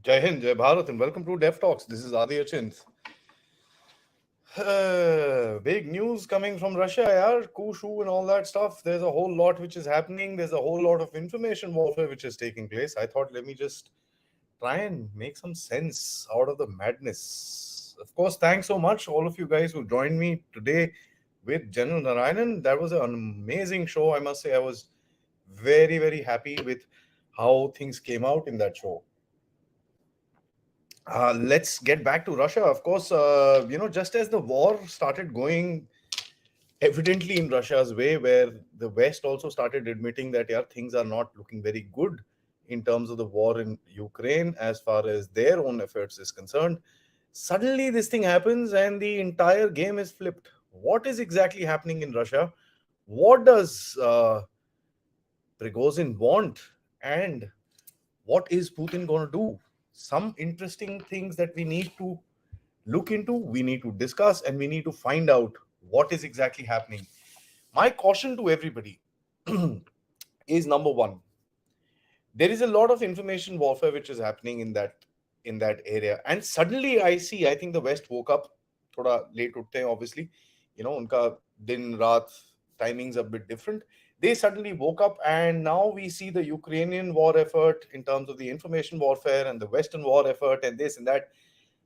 Jai Hind, Jai Bharat, and welcome to Dev Talks. This is Aadi. Big news coming from Russia, yaar. Coup, and all that stuff. There's a whole lot which is happening. There's a whole lot of information warfare which is taking place. I thought, let me just try and make some sense out of the madness. Of course, thanks so much, all of you guys who joined me today with General Narayanan. That was an amazing show. I must say, I was very, very happy with how things came out in that show. Let's get back to Russia. Of course, just as the war started going evidently in Russia's way, where the West also started admitting that yeah, things are not looking very good in terms of the war in Ukraine as far as their own efforts is concerned. Suddenly, this thing happens and the entire game is flipped. What is exactly happening in Russia? What does Prigozhin want? And what is Putin going to do? Some interesting things that we need to look into, we need to discuss, and we need to find out what is exactly happening. My caution to everybody is number one, there is a lot of information warfare which is happening in that area, and suddenly I think the West woke up. Thoda late utte hain, obviously, unka din raat timings are a bit different. They suddenly woke up, and now we see the Ukrainian war effort in terms of the information warfare and the Western war effort and this and that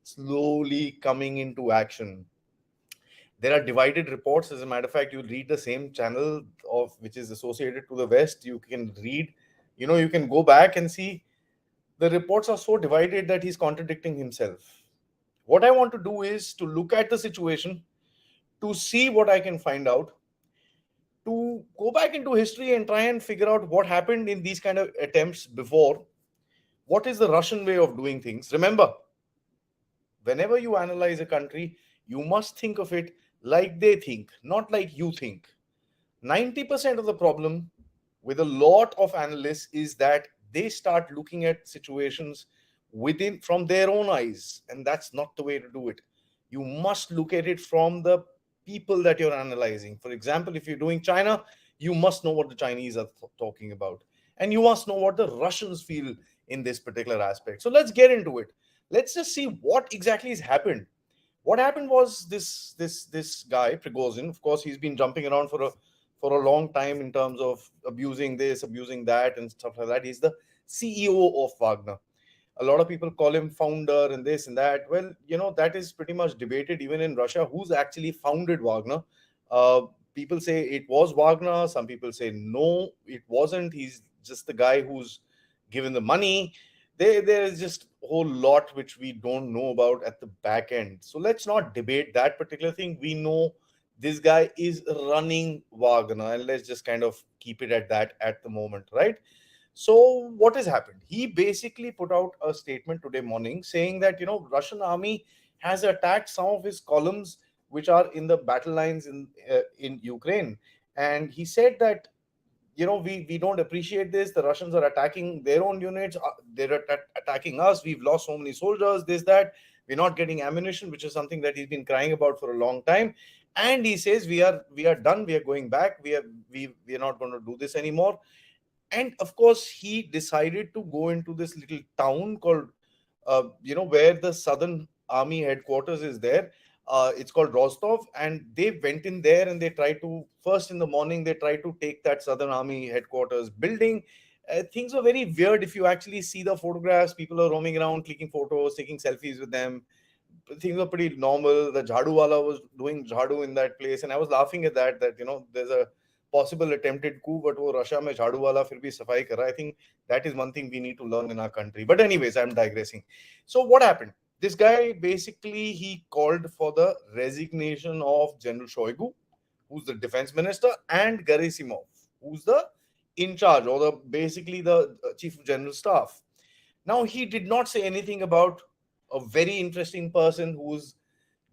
slowly coming into action. There are divided reports. As a matter of fact, you read the same channel of which is associated to the West, you can read, you can go back and see the reports are so divided that he's contradicting himself. What I want to do is to look at the situation, to see what I can find out, to go back into history and try and figure out what happened in these kind of attempts before. What is the Russian way of doing things? Remember, whenever you analyze a country, you must think of it like they think, not like you think. 90% of the problem with a lot of analysts is that they start looking at situations within from their own eyes, and that's not the way to do it. You must look at it from the people that you're analyzing. For example, if you're doing China, you must know what the Chinese are talking about, and you must know what the Russians feel in this particular aspect. So let's get into it. Let's just see what exactly has happened. What happened was this guy Prigozhin. Of course, he's been jumping around for a long time in terms of abusing this, abusing that, and stuff like that. He's the CEO of Wagner. A lot of people call him founder and this and that. Well, that is pretty much debated even in Russia. Who's actually founded Wagner? Uh, People say it was Wagner. Some people say no, it wasn't. He's just the guy who's given the money. There is just a whole lot which we don't know about at the back end. So let's not debate that particular thing. We know this guy is running Wagner, and let's just kind of keep it at that at the moment, right? So what has happened? He basically put out a statement today morning saying that Russian army has attacked some of his columns which are in the battle lines in Ukraine, and he said that we don't appreciate this. The Russians are attacking their own units. They're attacking us. We've lost so many soldiers. This that we're not getting ammunition, which is something that he's been crying about for a long time. And he says we are done. We are going back. We are not going to do this anymore. And of course, he decided to go into this little town called where the Southern Army headquarters is there. It's called Rostov, and they went in there and they tried to first in the morning they tried to take that Southern Army headquarters building. Things were very weird. If you actually see the photographs, people are roaming around, clicking photos, taking selfies with them. Things were pretty normal. The jhadu wala was doing jhadu in that place, and I was laughing at that. That there's a possible attempted coup, but wo Russia mein jhadu wala fir bhi safai kar raha. I think that is one thing we need to learn in our country. But anyways, I'm digressing. So what happened? This guy basically he called for the resignation of General Shoigu, who's the defense minister, and Gerasimov, who's the in charge or the basically the chief of general staff. Now he did not say anything about a very interesting person who's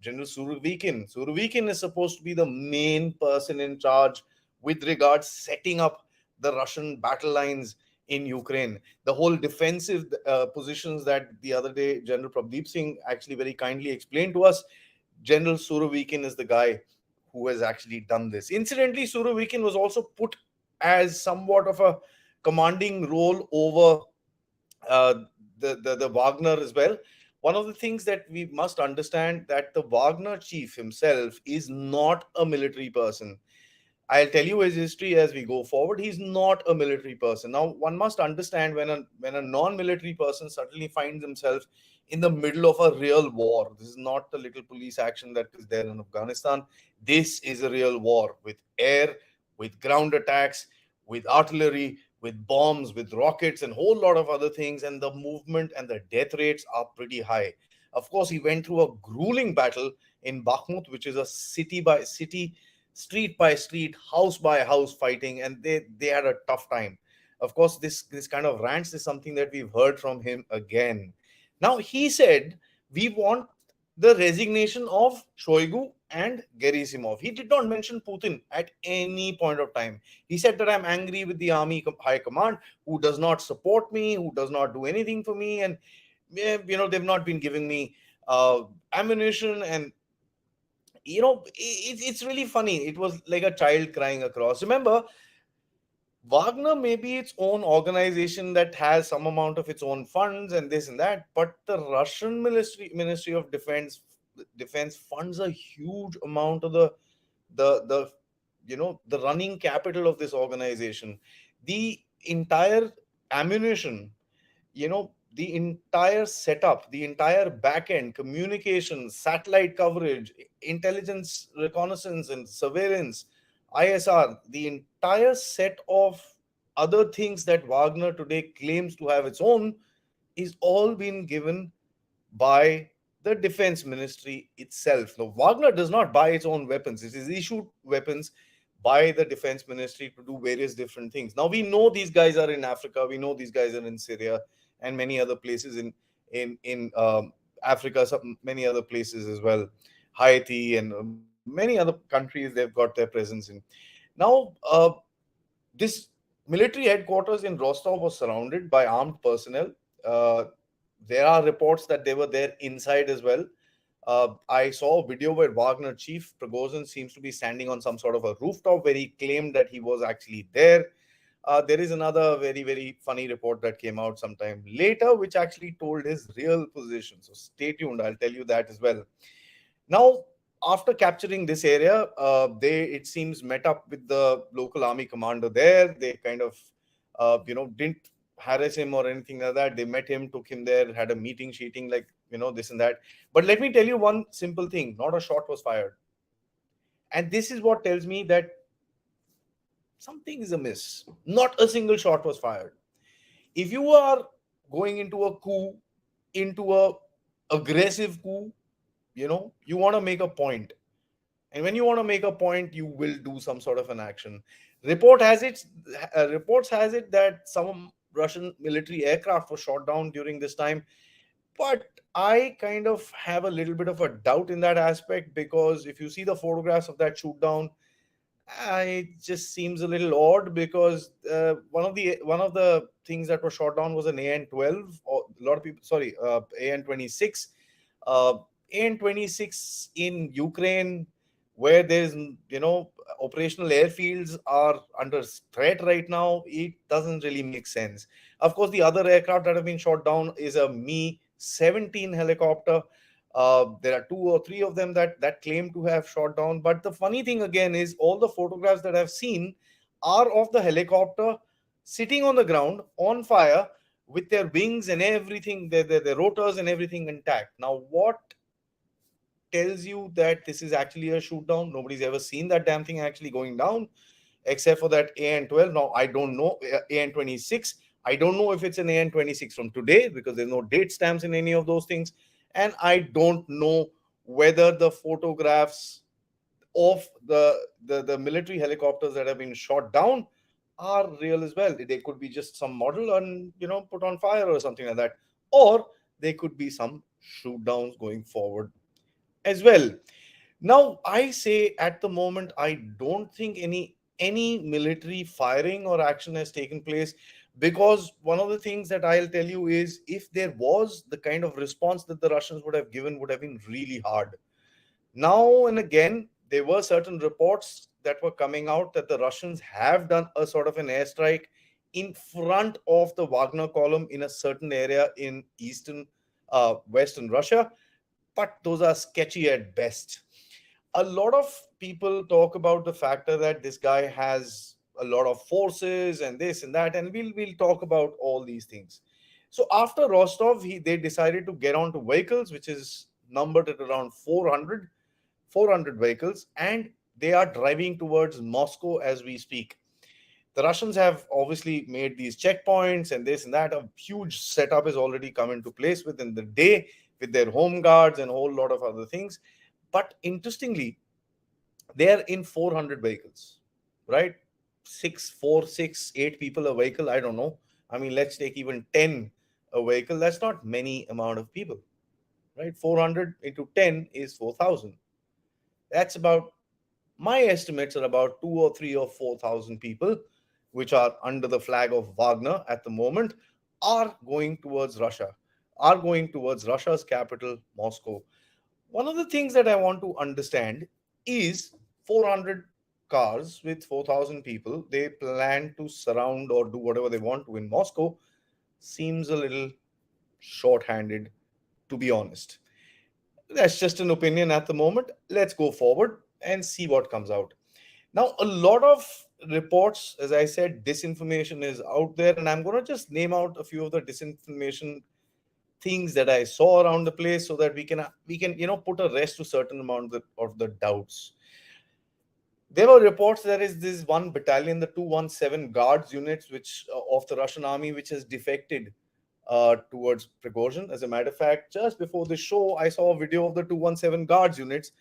General Surovikin. Surovikin is supposed to be the main person in charge with regards setting up the Russian battle lines in Ukraine. The whole defensive positions that the other day General Prabdeep Singh actually very kindly explained to us. General Surovikin is the guy who has actually done this. Incidentally, Surovikin was also put as somewhat of a commanding role over uh, the Wagner as well. One of the things that we must understand that the Wagner chief himself is not a military person. I'll tell you his history as we go forward. He's not a military person. Now, one must understand when a non-military person suddenly finds himself in the middle of a real war. This is not the little police action that is there in Afghanistan. This is a real war with air, with ground attacks, with artillery, with bombs, with rockets, and a whole lot of other things. And the movement and the death rates are pretty high. Of course, he went through a grueling battle in Bakhmut, which is a city by city, street by street, house by house fighting, and they had a tough time. Of course, this kind of rants is something that we've heard from him again. Now he said we want the resignation of Shoigu and Gerasimov. He did not mention Putin at any point of time. He said that I'm angry with the army high command who does not support me, who does not do anything for me, and they've not been giving me ammunition. And it's really funny. It was like a child crying across. Remember, Wagner may be its own organization that has some amount of its own funds and this and that, but the Russian Ministry of Defense funds a huge amount of the the running capital of this organization. The entire ammunition, the entire setup, the entire back end communications, satellite coverage, intelligence reconnaissance and surveillance, ISR, the entire set of other things that Wagner today claims to have its own is all been given by the defense ministry itself. Now, Wagner does not buy its own weapons. It is issued weapons by the defense ministry to do various different things. Now, we know these guys are in Africa. We know these guys are in Syria and many other places in Africa, many other places as well, Haiti and many other countries they've got their presence in. Now, this military headquarters in Rostov was surrounded by armed personnel. Uh, there are reports that they were there inside as well. I saw a video where Wagner chief Prigozhin seems to be standing on some sort of a rooftop where he claimed that he was actually there. There is another very, very funny report that came out sometime later, which actually told his real position. So stay tuned. I'll tell you that as well. Now, after capturing this area, they, it seems, met up with the local army commander there. They kind of, didn't harass him or anything like that. They met him, took him there, had a meeting, sheeting, like, this and that. But let me tell you one simple thing: not a shot was fired. And this is what tells me that something is amiss. Not a single shot was fired. If you are going into a coup, into a aggressive coup, you want to make a point. And when you want to make a point, you will do some sort of an action. Report has it, reports has it that some Russian military aircraft was shot down during this time. But I kind of have a little bit of a doubt in that aspect, because if you see the photographs of that shoot down, it just seems a little odd, because one of the things that was shot down was an AN-12, or a lot of people, sorry, AN-26. uh, AN-26 in Ukraine, where there's, operational airfields are under threat right now, it doesn't really make sense. Of course, the other aircraft that have been shot down is a Me-17 helicopter. There are two or three of them that claim to have shot down. But the funny thing again is all the photographs that I've seen are of the helicopter sitting on the ground on fire with their wings and everything, their rotors and everything intact. Now, what tells you that this is actually a shoot down? Nobody's ever seen that damn thing actually going down, except for that AN-12. Now, I don't know, AN-26. I don't know if it's an AN-26 from today, because there's no date stamps in any of those things. And I don't know whether the photographs of the military helicopters that have been shot down are real as well. They could be just some model and, put on fire or something like that, or they could be some shoot downs going forward as well. Now, I say at the moment, I don't think any military firing or action has taken place, because one of the things that I'll tell you is, if there was, the kind of response that the Russians would have given would have been really hard. Now and again, there were certain reports that were coming out that the Russians have done a sort of an airstrike in front of the Wagner column in a certain area in eastern, western Russia, but those are sketchy at best. A lot of people talk about the factor that this guy has a lot of forces and this and that, and we'll talk about all these things. So after Rostov, they decided to get onto vehicles, which is numbered at around 400 vehicles, and they are driving towards Moscow as we speak. The Russians have obviously made these checkpoints and this and that. A huge setup has already come into place within the day with their home guards and a whole lot of other things. But interestingly, they are in 400 vehicles, right? Six, four, six, 8 people a vehicle. I don't know. I mean, let's take even 10 a vehicle. That's not many amount of people, right? 400 into 10 is 4,000. That's about, my estimates are about 2 or 3 or 4,000 people, which are under the flag of Wagner at the moment, are going towards Russia, are going towards Russia's capital, Moscow. One of the things that I want to understand is 400 cars with 4,000 people, they plan to surround or do whatever they want to in Moscow, seems a little short-handed, to be honest. That's just an opinion at the moment. Let's go forward and see what comes out. Now, a lot of reports, as I said, disinformation is out there, and I'm going to just name out a few of the disinformation things that I saw around the place, so that we can put a rest to certain amount of the doubts. There were reports there is this one battalion, the 217 guards units, which of the Russian army, which has defected towards Prigozhin. As a matter of fact, just before the show, I saw a video of the 217 guards units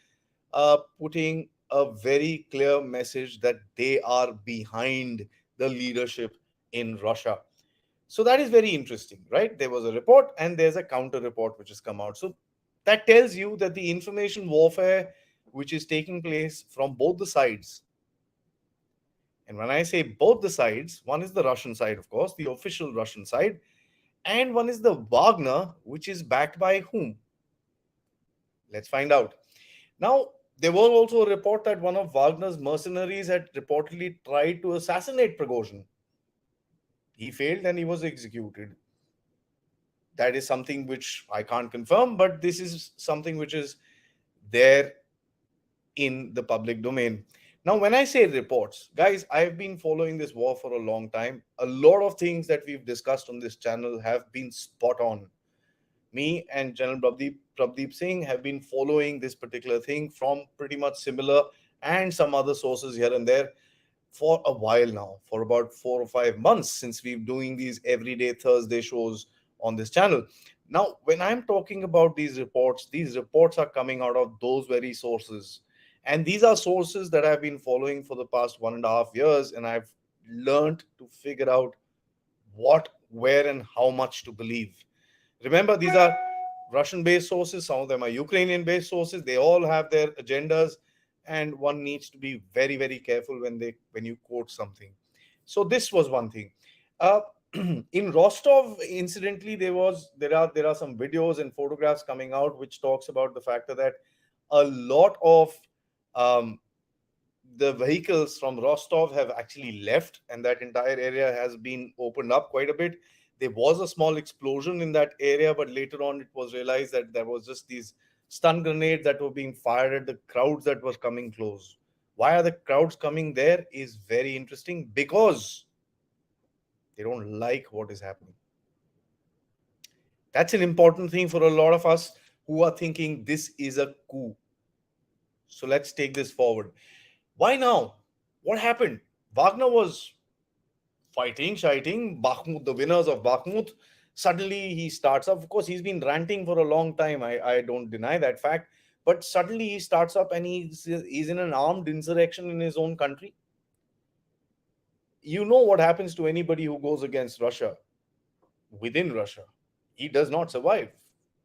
putting a very clear message that they are behind the leadership in Russia. So that is very interesting, right? There was a report and there's a counter report which has come out. So that tells you that the information warfare which is taking place from both the sides, and when I say both the sides, one is the Russian side, of course, the official Russian side, and one is the Wagner, which is backed by whom? Let's find out. Now, there was also a report that one of Wagner's mercenaries had reportedly tried to assassinate Prigozhin. He failed and he was executed. That is something which I can't confirm, but this is something which is there in the public domain. Now, when I say reports, guys, I've been following this war for a long time. A lot of things that we've discussed on this channel have been spot on. Me and General Prabdeep Singh have been following this particular thing from pretty much similar and some other sources here and there for a while now, for about 4 or 5 months since we've doing these everyday Thursday shows on this channel. Now, when I'm talking about these reports are coming out of those very sources. And these are sources that I've been following for the past 1.5 years, and I've learned to figure out what, where, and how much to believe. Remember, these are Russian based sources, some of them are Ukrainian based sources. They all have their agendas, and one needs to be very, very careful when you quote something. So this was one thing. Uh, in Rostov, incidentally, there are some videos and photographs coming out which talks about the factor that a lot of um, the vehicles from Rostov have actually left, and that entire area has been opened up quite a bit. There was a small explosion in that area, but later on it was realized that there was just these stun grenades that were being fired at the crowds that were coming close. Why are the crowds coming there is very interesting, because they don't like what is happening. That's an important thing for a lot of us who are thinking this is a coup. So let's take this forward. Why now? What happened? Wagner was fighting, shiting, Bakhmut, the winners of Bakhmut. Suddenly he starts up. Of course, he's been ranting for a long time. I don't deny that fact. But suddenly he starts up and he's in an armed insurrection in his own country. You know what happens to anybody who goes against Russia within Russia. He does not survive.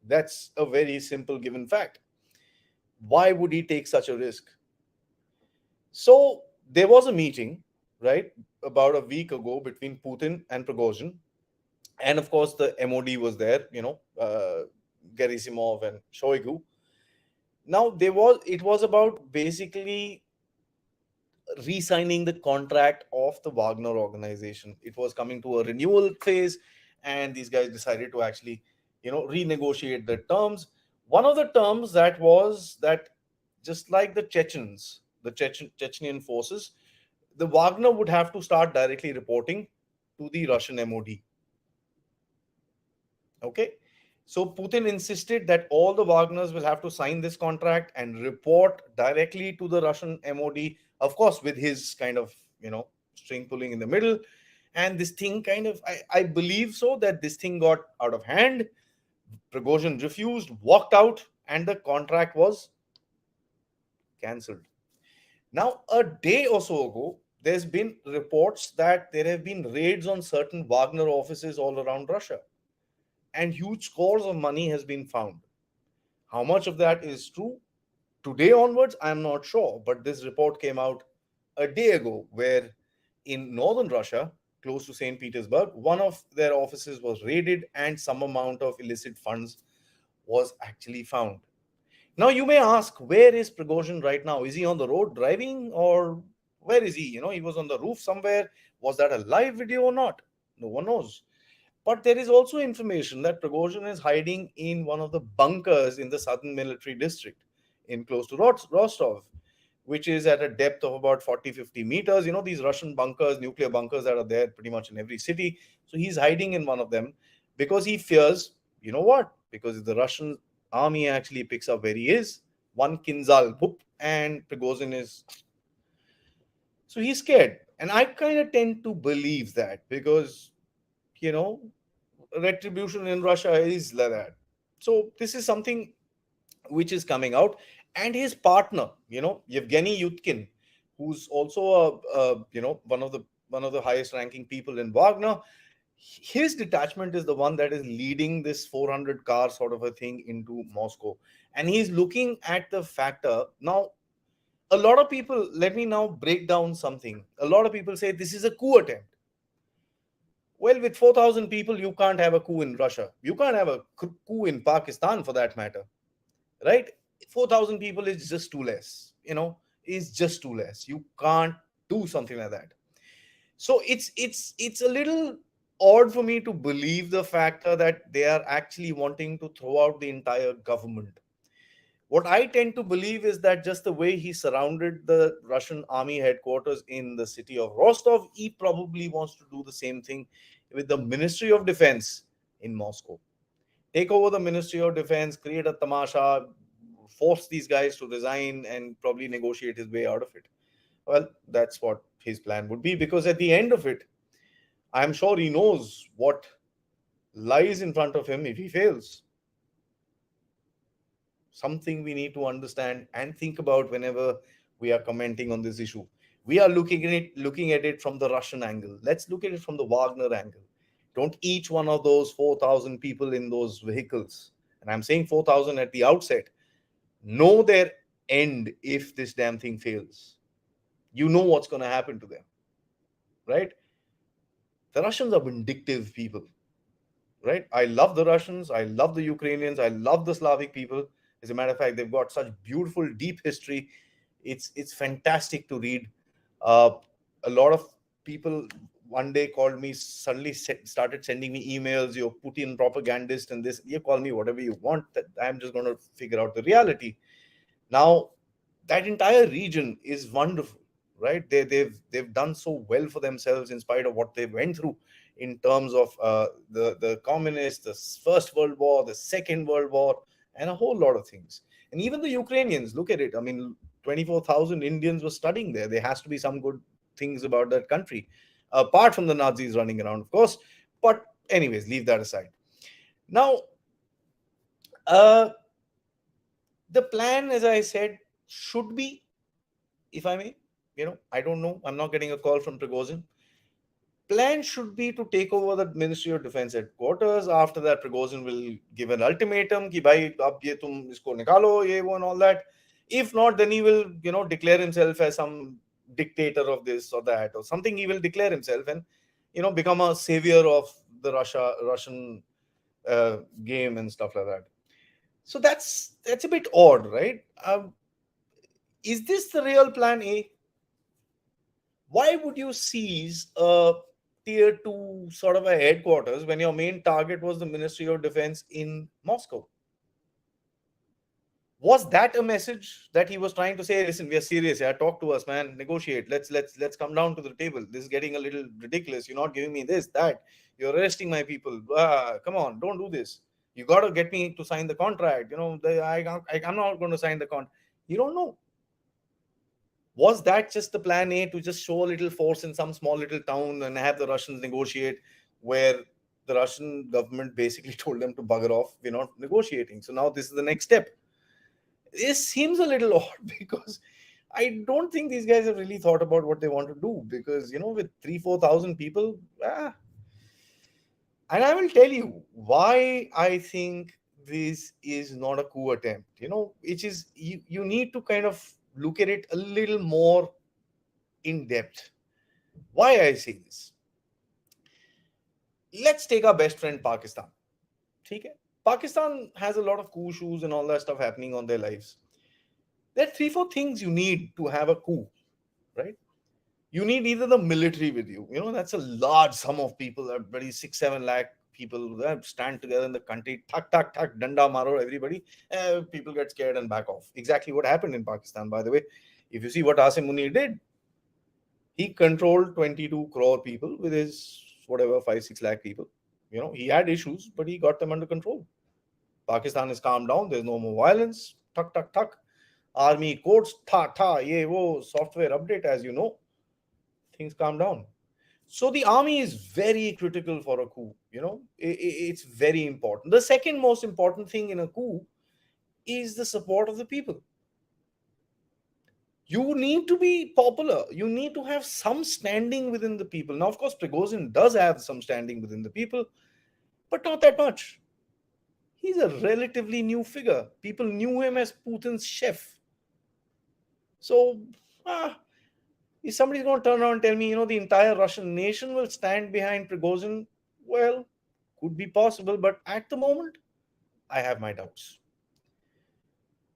That's a very simple given fact. Why would he take such a risk? So there was a meeting, right, about a week ago between Putin and Prigozhin, and of course the MOD was there, Gerasimov and Shoigu. Now it was about basically re-signing the contract of the Wagner organization. It was coming to a renewal phase, and these guys decided to actually, renegotiate the terms. One of the terms that was that, just like the Chechens, the Chechenian forces, the Wagner would have to start directly reporting to the Russian MOD. Okay. So Putin insisted that all the Wagners will have to sign this contract and report directly to the Russian MOD, of course, with his kind of, string pulling in the middle. And this thing kind of, I believe so, that this thing got out of hand. Prigozhin refused, walked out, and the contract was cancelled. Now, a day or so ago, there's been reports that there have been raids on certain Wagner offices all around Russia, and huge scores of money has been found. How much of that is true? Today onwards, I'm not sure, but this report came out a day ago where in northern Russia, close to St. Petersburg, one of their offices was raided and some amount of illicit funds was actually found. Now, you may ask, where is Prigozhin right now? Is he on the road driving, or where is he? He was on the roof somewhere. Was that a live video or not? No one knows. But there is also information that Prigozhin is hiding in one of the bunkers in the southern military district, in close to Rostov, which is at a depth of about 40-50 meters. These Russian bunkers, nuclear bunkers that are there pretty much in every city. So he's hiding in one of them because he fears, you know what? Because if the Russian army actually picks up where he is, one Kinzal, boop, and Prigozhin is. So he's scared. And I kind of tend to believe that because, you know, retribution in Russia is like that. So this is something which is coming out, and his partner, Yevgeny Yutkin, who's also one of the highest ranking people in Wagner. His detachment is the one that is leading this 400 car sort of a thing into Moscow, and he's looking at the factor now. A lot of people, let me now break down something. A lot of people say this is a coup attempt. Well, with 4,000 people, you can't have a coup in Russia. You can't have a coup in Pakistan for that matter, right? 4,000 people is just too less, is just too less. You can't do something like that. So it's a little odd for me to believe the factor that they are actually wanting to throw out the entire government. What I tend to believe is that just the way he surrounded the Russian army headquarters in the city of Rostov, he probably wants to do the same thing with the Ministry of Defense in Moscow. Take over the Ministry of Defense, create a tamasha, force these guys to resign, and probably negotiate his way out of it. Well, that's what his plan would be, because at the end of it, I'm sure he knows what lies in front of him if he fails. Something we need to understand and think about whenever we are commenting on this issue. We are looking at it from the Russian angle. Let's look at it from the Wagner angle. Don't each one of those 4,000 people in those vehicles, and I'm saying 4,000 at the outset, know their end if this damn thing fails. You know what's going to happen to them, right? The Russians are vindictive people, right? I love the Russians. I love the Ukrainians. I love the Slavic people. As a matter of fact, they've got such beautiful, deep history. It's fantastic to read. Uh, a lot of people one day called me, suddenly started sending me emails. You're Putin propagandist and this. You call me whatever you want. That I'm just going to figure out the reality. Now, that entire region is wonderful, right? They've done so well for themselves in spite of what they went through in terms of the communists, the First World War, the Second World War, and a whole lot of things. And even the Ukrainians, look at it. I mean, 24,000 Indians were studying there. There has to be some good things about that country, apart from the Nazis running around, of course. But anyways, leave that aside. Now, uh, the plan, as I said, should be, if I may, I don't know. I'm not getting a call from Prigozhin. Plan should be to take over the Ministry of Defense headquarters. After that, Prigozhin will give an ultimatum ki bhai ab ye tum isko nikalo, ye wo and all that. If not, then he will, declare himself as some dictator of this or that or something. He will declare himself and, become a savior of the Russian game and stuff like that. So that's a bit odd, right? Is this the real plan A? Why would you seize a tier two sort of a headquarters when your main target was the Ministry of Defense in Moscow? Was that a message that he was trying to say, listen, we are serious, yeah, talk to us, man, negotiate, let's come down to the table, this is getting a little ridiculous, you're not giving me this, that, you're arresting my people, come on, don't do this, you got to get me to sign the contract, I'm not going to sign the contract. You don't know. Was that just the plan A, to just show a little force in some small little town and have the Russians negotiate, where the Russian government basically told them to bugger off, we're not negotiating, so now this is the next step? This seems a little odd because I don't think these guys have really thought about what they want to do, because with 3-4 thousand people, and I will tell you why I think this is not a coup attempt. Which is, you need to kind of look at it a little more in depth. Why I say this? Let's take our best friend Pakistan. Okay? Pakistan has a lot of coup shoes and all that stuff happening on their lives. There are 3-4 things you need to have a coup, right? You need either the military with you. That's a large sum of people, very 6-7 lakh people that stand together in the country, tuck tuck tuck, danda maro, everybody. People get scared and back off. Exactly what happened in Pakistan, by the way. If you see what Asim Munir did, he controlled 22 crore people with his whatever 5-6 lakh people. He had issues, but he got them under control. Pakistan is calmed down. There's no more violence. Tuck tuck tuck. Army codes, tha tha, ye wo, software update, as you know, things calm down. So the army is very critical for a coup. It's very important. The second most important thing in a coup is the support of the people. You need to be popular. You need to have some standing within the people. Now, of course, Prigozhin does have some standing within the people, but not that much. He's a relatively new figure. People knew him as Putin's chef. So, if somebody's going to turn around and tell me, the entire Russian nation will stand behind Prigozhin, well, could be possible, but at the moment, I have my doubts.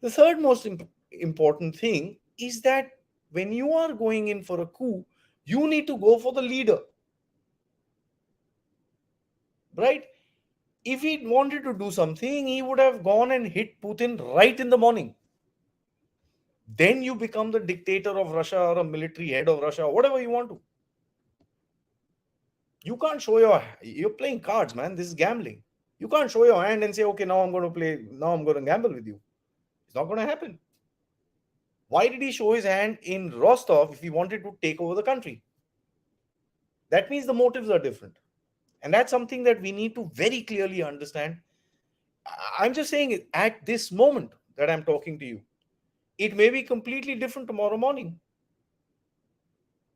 The third most important thing is that when you are going in for a coup, you need to go for the leader, right? If he wanted to do something, he would have gone and hit Putin right in the morning. Then you become the dictator of Russia or a military head of Russia, whatever you want to. You can't show you're playing cards, man. This is gambling. You can't show your hand and say, okay, now I'm going to gamble with you. It's not going to happen. Why did he show his hand in Rostov if he wanted to take over the country? That means the motives are different. And that's something that we need to very clearly understand. I'm just saying it at this moment that I'm talking to you. It may be completely different tomorrow morning.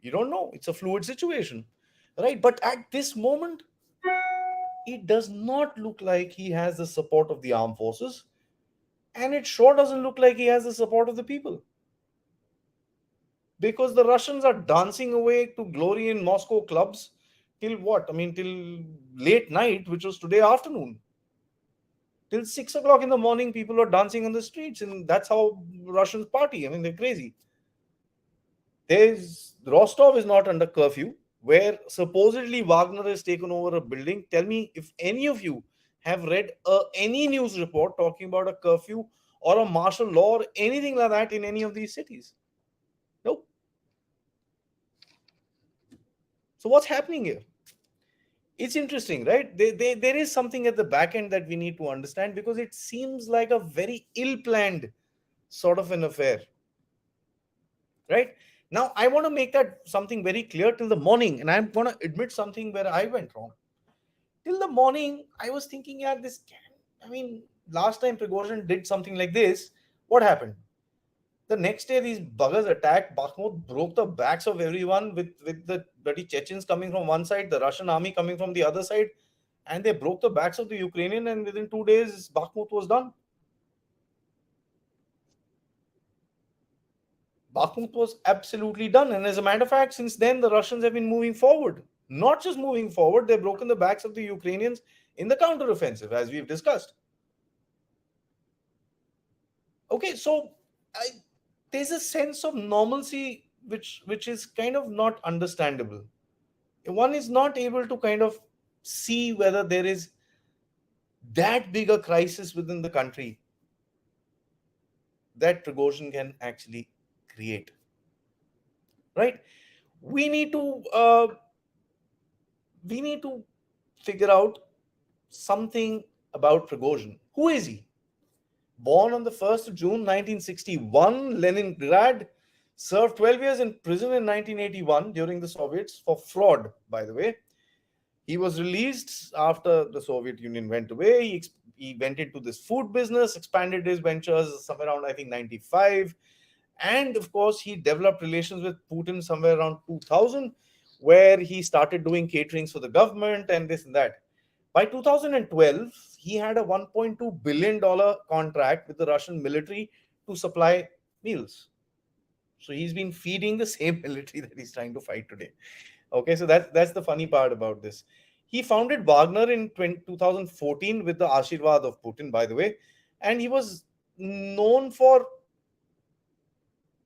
You don't know. It's a fluid situation, right? But at this moment, it does not look like he has the support of the armed forces. And it sure doesn't look like he has the support of the people. Because the Russians are dancing away to glory in Moscow clubs till what? I mean, till late night, which was today afternoon. Till 6 o'clock in the morning, people are dancing on the streets, and that's how Russians party. I mean, they're crazy. There's Rostov is not under curfew, where supposedly Wagner has taken over a building. Tell me if any of you have read any news report talking about a curfew or a martial law or anything like that in any of these cities. Nope. So what's happening here? It's interesting, right? There is something at the back end that we need to understand, because it seems like a very ill-planned sort of an affair, right? Now, I want to make that something very clear till the morning, and I'm going to admit something where I went wrong. Till the morning, I was thinking, yeah, I mean, last time Prigozhin did something like this, what happened? The next day, these buggers attacked Bakhmut, broke the backs of everyone with the bloody Chechens coming from one side, the Russian army coming from the other side, and they broke the backs of the Ukrainian, and within 2 days, Bakhmut was done. Bakhmut was absolutely done. And as a matter of fact, since then, the Russians have been moving forward. Not just moving forward, they've broken the backs of the Ukrainians in the counteroffensive, as we've discussed. Okay, so there's a sense of normalcy which is kind of not understandable. One is not able to kind of see whether there is that big a crisis within the country that Prigozhin can actually create, right? We need to we need to figure out something about Prigozhin. Who is he? Born on the 1st of June 1961, Leningrad, served 12 years in prison in 1981 during the Soviets for fraud, by the way. He was released after the Soviet Union went away. He went into this food business, expanded his ventures somewhere around, I think, 95. And of course, he developed relations with Putin somewhere around 2000, where he started doing caterings for the government and this and that. By 2012, he had a $1.2 billion contract with the Russian military to supply meals. So he's been feeding the same military that he's trying to fight today. Okay, so that's the funny part about this. He founded Wagner in 2014 with the Ashirwad of Putin, by the way, and he was known for,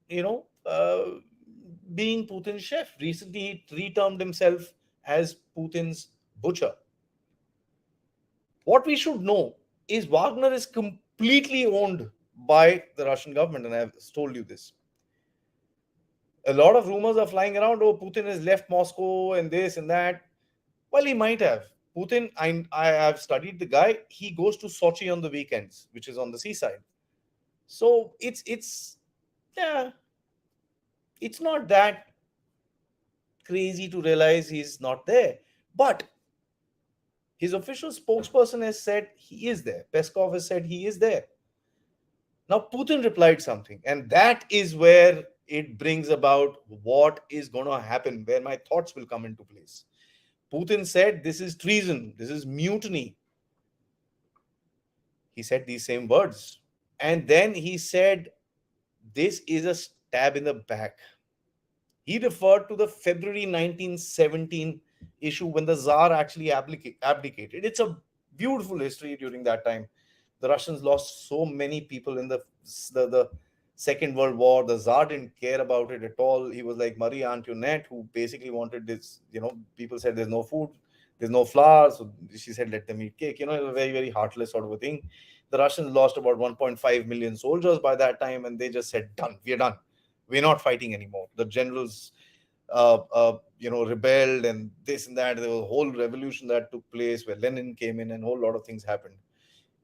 you know, being Putin's chef. Recently, he retermed himself as Putin's butcher. What we should know is Wagner is completely owned by the Russian government, and I've told you this. A lot of rumors are flying around. Oh, Putin has left Moscow and this and that. Well, he might have. Putin, I have studied the guy. He goes to Sochi on the weekends, which is on the seaside. So it's yeah, it's not that crazy to realize he's not there. But his official spokesperson has said he is there. Peskov has said he is there. Now Putin replied something, and that is where it brings about what is going to happen, where my thoughts will come into place. Putin said this is treason, this is mutiny. He said these same words. And then he said this is a stab in the back. He referred to the February 1917 issue when the Tsar actually abdicated. It's a beautiful history during that time. The Russians lost so many people in the Second World War. The Tsar didn't care about it at all. He was like Marie Antoinette, who basically wanted this. People said there's no food, there's no flour. So she said, let them eat cake. It was a very, very heartless sort of a thing. The Russians lost about 1.5 million soldiers by that time, and they just said, done, we're done. We're not fighting anymore. The generals rebelled and this and that. There was a whole revolution that took place where Lenin came in and a whole lot of things happened.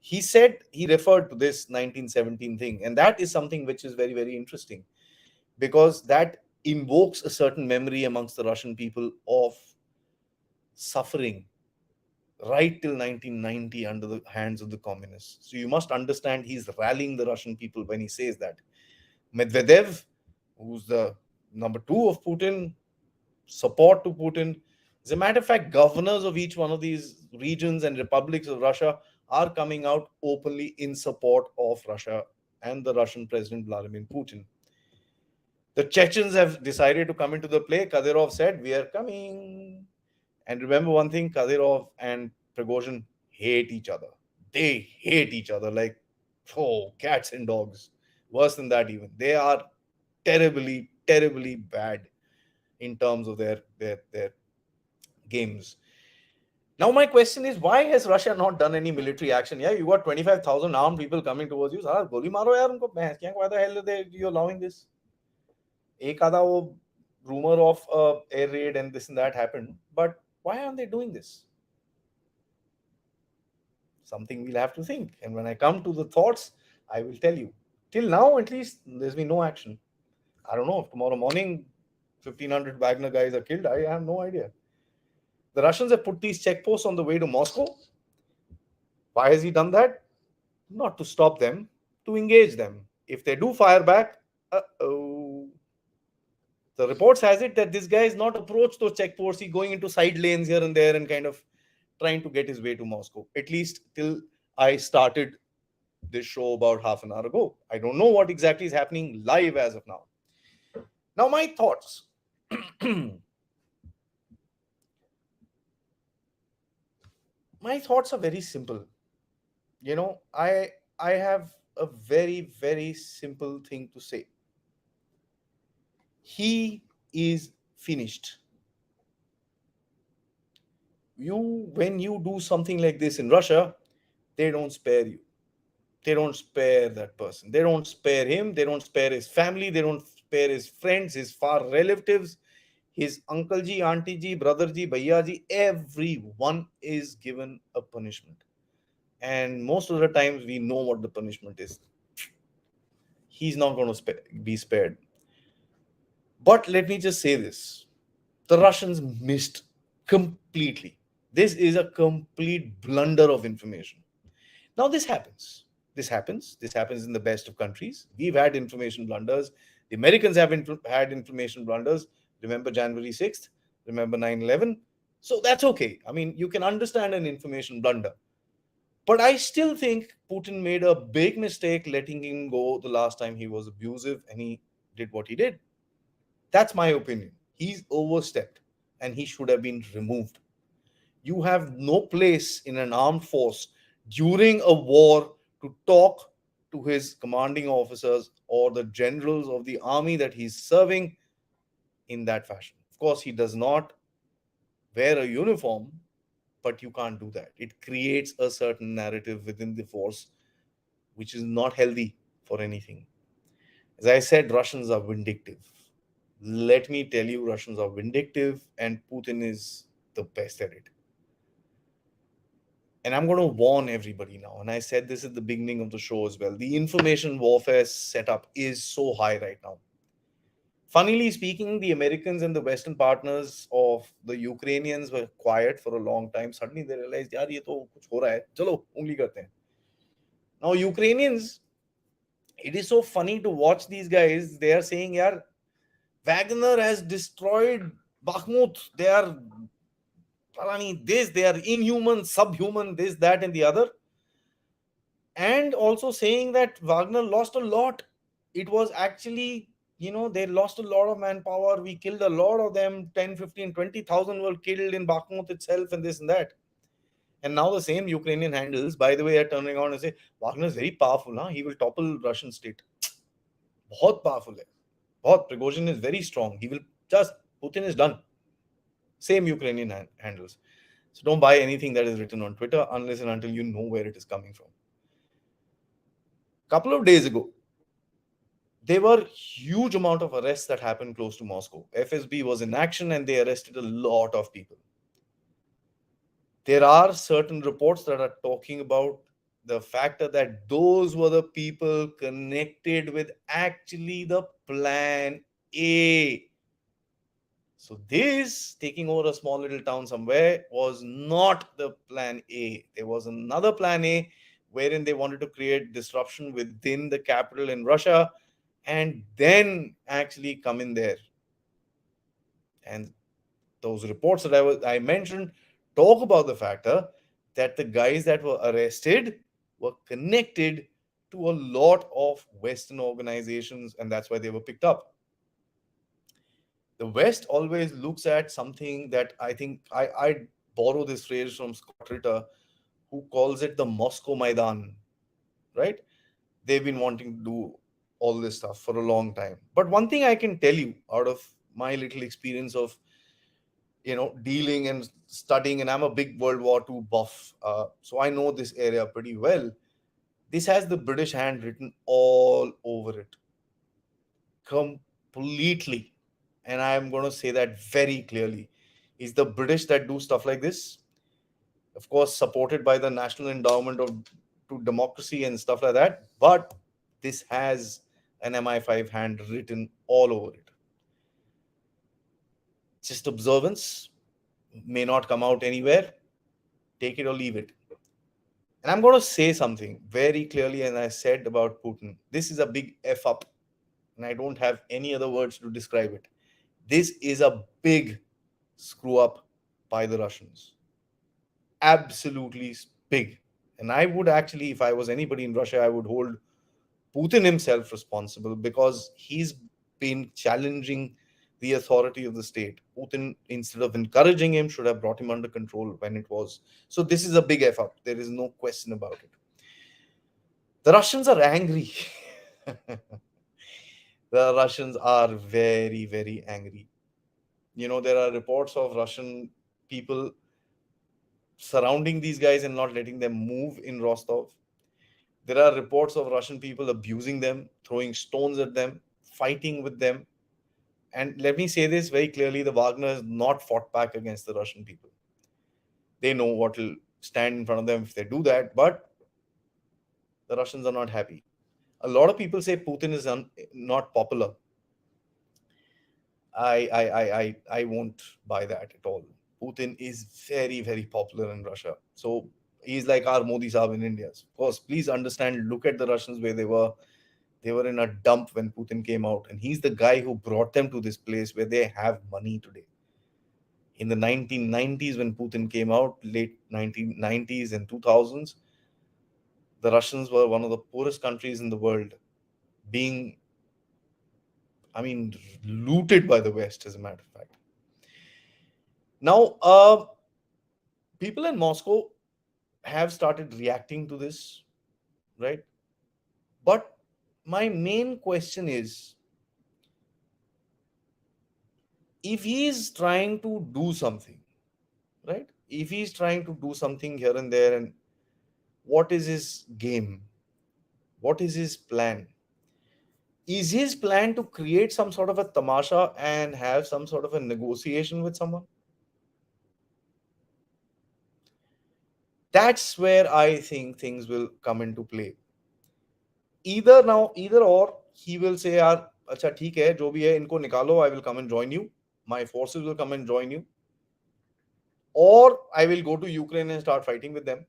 He said he referred to this 1917 thing, and that is something which is very, very interesting because that invokes a certain memory amongst the Russian people of suffering right till 1990 under the hands of the communists. So you must understand he's rallying the Russian people when he says that. Medvedev, who's the number two of Putin, support to Putin. As a matter of fact, governors of each one of these regions and republics of Russia are coming out openly in support of Russia and the Russian President Vladimir Putin. The Chechens have decided to come into the play. Kadyrov said, we are coming. And remember one thing, Kadyrov and Prigozhin hate each other. They hate each other like, cats and dogs. Worse than that even. They are terribly, terribly bad in terms of their games. Now my question is, why has Russia not done any military action? Yeah, you got 25,000 armed people coming towards you. Sara, goli maro yaar unko. Why the hell are you allowing this? Ek aadha wo rumor of air raid and this and that happened. But why aren't they doing this? Something we'll have to think. And when I come to the thoughts, I will tell you. Till now, at least, there's been no action. I don't know if tomorrow morning 1,500 Wagner guys are killed. I have no idea. The Russians have put these checkposts on the way to Moscow. Why has he done that? Not to stop them, to engage them. If they do fire back, uh-oh. The reports has it that this guy is not approached those checkposts. He's going into side lanes here and there and kind of trying to get his way to Moscow. At least till I started this show about half an hour ago. I don't know what exactly is happening live as of now. Now, my thoughts. My thoughts are very simple. I have a very, very simple thing to say. He is finished. When you do something like this in Russia, they don't spare you. They don't spare that person. They don't spare him. They don't spare his family. They don't spare his friends, his far relatives, his uncle ji, auntie ji, brother ji, bhaiya ji. Everyone is given a punishment. And most of the times we know what the punishment is. He's not going to be spared. But let me just say this, the Russians missed completely. This is a complete blunder of information. Now, this happens. This happens. This happens in the best of countries. We've had information blunders. The Americans have had information blunders. Remember January 6th? Remember 9/11? So that's okay. I mean, you can understand an information blunder. But I still think Putin made a big mistake letting him go the last time he was abusive and he did what he did. That's my opinion. He's overstepped and he should have been removed. You have no place in an armed force during a war to talk to his commanding officers or the generals of the army that he's serving in that fashion. Of course, he does not wear a uniform, but you can't do that. It creates a certain narrative within the force which is not healthy for anything. As I said, Russians are vindictive. Let me tell you, Russians are vindictive, and Putin is the best at it. And I'm going to warn everybody now, and I said this at the beginning of the show as well. The information warfare setup is so high right now. Funnily speaking, the Americans and the Western partners of the Ukrainians were quiet for a long time. Suddenly they realized, yaar, ye to kuch ho raha hai. Chalo, ungli karte hain. Now, Ukrainians, it is so funny to watch these guys. They are saying, yaar, Wagner has destroyed Bakhmut. They are this, they are inhuman, subhuman, this, that, and the other. And also saying that Wagner lost a lot. It was actually, they lost a lot of manpower. We killed a lot of them. 10, 15, 20,000 were killed in Bakhmut itself, and this and that. And now the same Ukrainian handles, by the way, are turning around and say, Wagner is very powerful. Huh? He will topple Russian state. बहुत powerful hai. बहुत. Prigozhin is very strong. He will just, Putin is done. Same Ukrainian handles. So don't buy anything that is written on Twitter unless and until you know where it is coming from. A couple of days ago, there were huge amount of arrests that happened close to Moscow. FSB was in action and they arrested a lot of people. There are certain reports that are talking about the factor that those were the people connected with actually the plan A. So this taking over a small little town somewhere was not the plan A. There was another plan A wherein they wanted to create disruption within the capital in Russia and then actually come in there. And those reports that I mentioned talk about the factor that the guys that were arrested were connected to a lot of Western organizations, and that's why they were picked up. The West always looks at something that I think I borrow this phrase from Scott Ritter, who calls it the Moscow Maidan, right? They've been wanting to do all this stuff for a long time. But one thing I can tell you out of my little experience of dealing and studying, and I'm a big World War II buff, so I know this area pretty well. This has the British hand written all over it, completely. And I'm going to say that very clearly. Is the British that do stuff like this, of course, supported by the National Endowment to Democracy and stuff like that. But this has an MI5 hand written all over it. Just observance, may not come out anywhere. Take it or leave it. And I'm going to say something very clearly, and I said about Putin. This is a big F up, and I don't have any other words to describe it. This is a big screw up by the Russians. Absolutely big. And I would actually, if I was anybody in Russia, I would hold Putin himself responsible because he's been challenging the authority of the state. Putin, instead of encouraging him, should have brought him under control when it was. So this is a big F up. There is no question about it. The Russians are angry. The The Russians are very, very angry. There are reports of Russian people surrounding these guys and not letting them move in Rostov. There are reports of Russian people abusing them, throwing stones at them, fighting with them. And let me say this very clearly, the Wagner has not fought back against the Russian people. They know what will stand in front of them if they do that, but the Russians are not happy. A lot of people say Putin is not popular. I won't buy that at all. Putin is very, very popular in Russia. So he's like our Modi Saab in India. Of course, please understand, look at the Russians where they were. They were in a dump when Putin came out. And he's the guy who brought them to this place where they have money today. In the 1990s, when Putin came out, late 1990s and 2000s, the Russians were one of the poorest countries in the world, being, I mean, looted by the West, as a matter of fact. Now, people in Moscow have started reacting to this, right? But my main question is, if he is trying to do something, right? If he's trying to do something here and there, and what is his game? What is his plan? Is his plan to create some sort of a tamasha and have some sort of a negotiation with someone? That's where I think things will come into play. Either or, he will say, यार अच्छा ठीक है जो भी है इनको निकालो, I will come and join you, my forces will come and join you, or I will go to Ukraine and start fighting with them.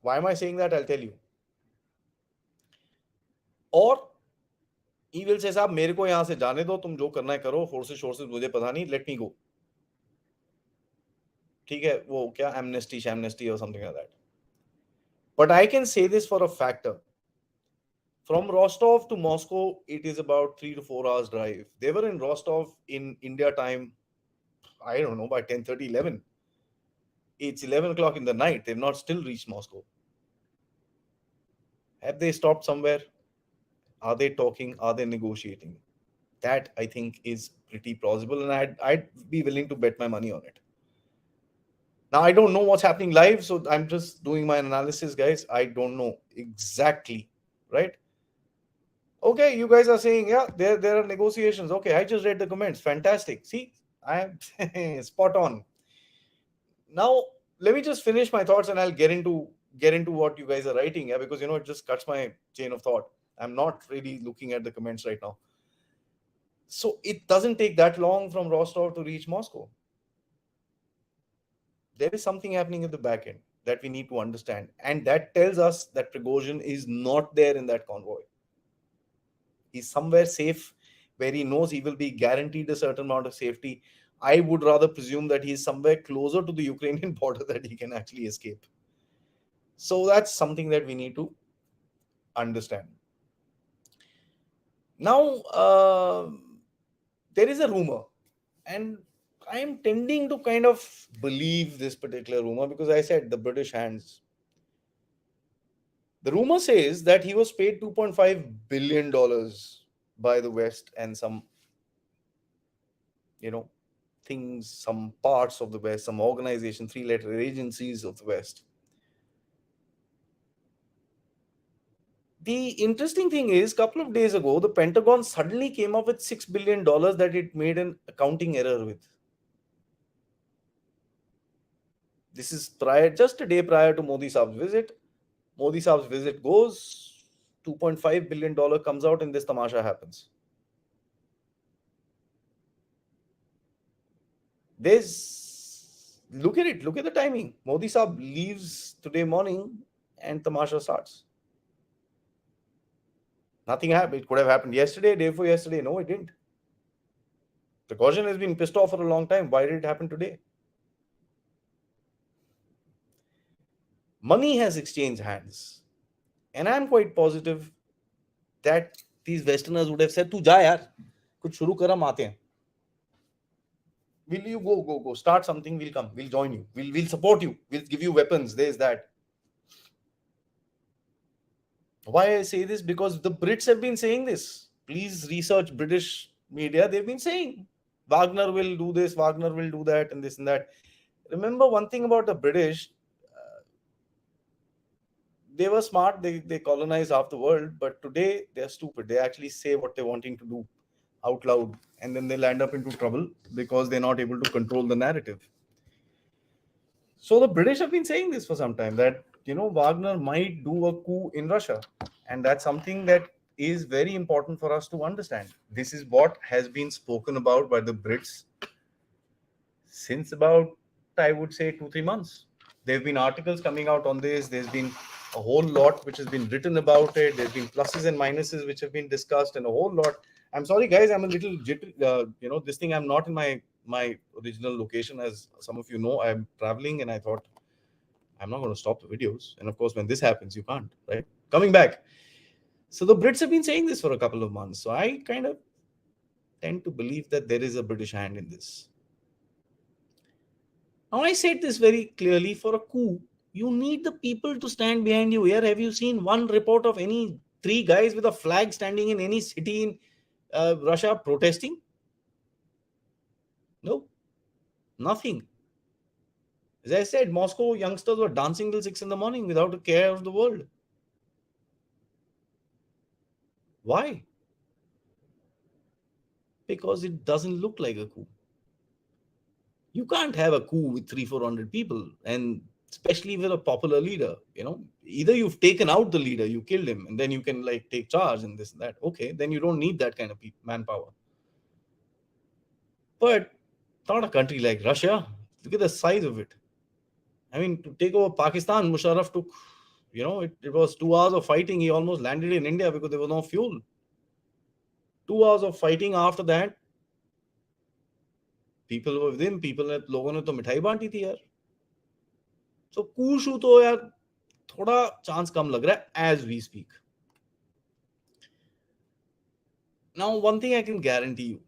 Why am I saying that? I'll tell you. Or he will say, साहब मेरे को यहाँ से जाने दो, तुम जो करना है करो, फोर्सेस मुझे पता नहीं, let me go. ठीक है, वो क्या amnesty or something like that. But I can say this for a factor. From Rostov to Moscow, it is about 3 to 4 hours drive. They were in Rostov in India time, I don't know, by 10:30, 11. It's 11 o'clock in the night. They've not still reached Moscow. Have they stopped somewhere? Are they talking? Are they negotiating? That I think is pretty plausible, and I'd be willing to bet my money on it. Now, I don't know what's happening live, so I'm just doing my analysis, guys. I don't know exactly, right? Okay, you guys are saying, yeah, there are negotiations. Okay, I just read the comments. Fantastic. See, I'm spot on. Now, let me just finish my thoughts, and I'll get into what you guys are writing. Yeah, because it just cuts my chain of thought. I'm not really looking at the comments right now. So it doesn't take that long from Rostov to reach Moscow. There is something happening at the back end that we need to understand, and that tells us that Prigozhin is not there in that convoy. He's somewhere safe where he knows he will be guaranteed a certain amount of safety. I would rather presume that he's somewhere closer to the Ukrainian border that he can actually escape. So that's something that we need to understand. Now, there is a rumor, and I am tending to kind of believe this particular rumor because I said the British hands. The rumor says that he was paid $2.5 billion by the West and some, things, some parts of the West, some organization, three-letter agencies of the West. The interesting thing is, a couple of days ago, the Pentagon suddenly came up with $6 billion that it made an accounting error with. This is just a day prior to Modi Saab's visit. Modi Saab's visit goes, $2.5 billion comes out, and this tamasha happens. Look at it, look at the timing. Modi Saab leaves today morning and tamasha starts. Nothing happened. It could have happened yesterday, day before yesterday. No, it didn't. Prigozhin has been pissed off for a long time. Why did it happen today? Money has exchanged hands. And I'm quite positive that these Westerners would have said, "Tu ja yaar, kuch shuru kar, hum aate hain. Will you go, start something, we'll come, we'll join you, we'll support you, we'll give you weapons, there's that." Why I say this? Because the Brits have been saying this. Please research British media. They've been saying Wagner will do this, Wagner will do that, and this and that. Remember one thing about the British, they were smart, they colonized half the world, but today they're stupid. They actually say what they're wanting to do out loud, and then they land up into trouble because they're not able to control the narrative. So the British have been saying this for some time, that Wagner might do a coup in Russia, and that's something that is very important for us to understand. This is what has been spoken about by the Brits since about, I would say, 2 3 months. There have been articles coming out on this. There's been a whole lot which has been written about it. There's been pluses and minuses which have been discussed, and a whole lot. I'm sorry, guys. I'm a little jittery. This thing. I'm not in my original location, as some of you know. I'm traveling, and I thought I'm not going to stop the videos. And of course, when this happens, you can't, right? Coming back. So the Brits have been saying this for a couple of months. So I kind of tend to believe that there is a British hand in this. Now, I said this very clearly: for a coup, you need the people to stand behind you. Here, have you seen one report of any three guys with a flag standing in any city in Russia protesting? No, nothing. As I said, Moscow youngsters were dancing till 6 in the morning without a care of the world. Why? Because it doesn't look like a coup. You can't have a coup with 300 400 people, and especially with a popular leader. Either you've taken out the leader, you killed him, and then you can like take charge and this and that. Okay, then you don't need that kind of manpower. But not a country like Russia. Look at the size of it. I mean, to take over Pakistan, Musharraf took, it was 2 hours of fighting. He almost landed in India because there was no fuel. 2 hours of fighting. After that, people were with him. लोगों ने तो मिठाई बांटी थी यार. So coup शू तो यार थोड़ा चांस कम लग रहा है as we speak. Now, one thing I can guarantee you: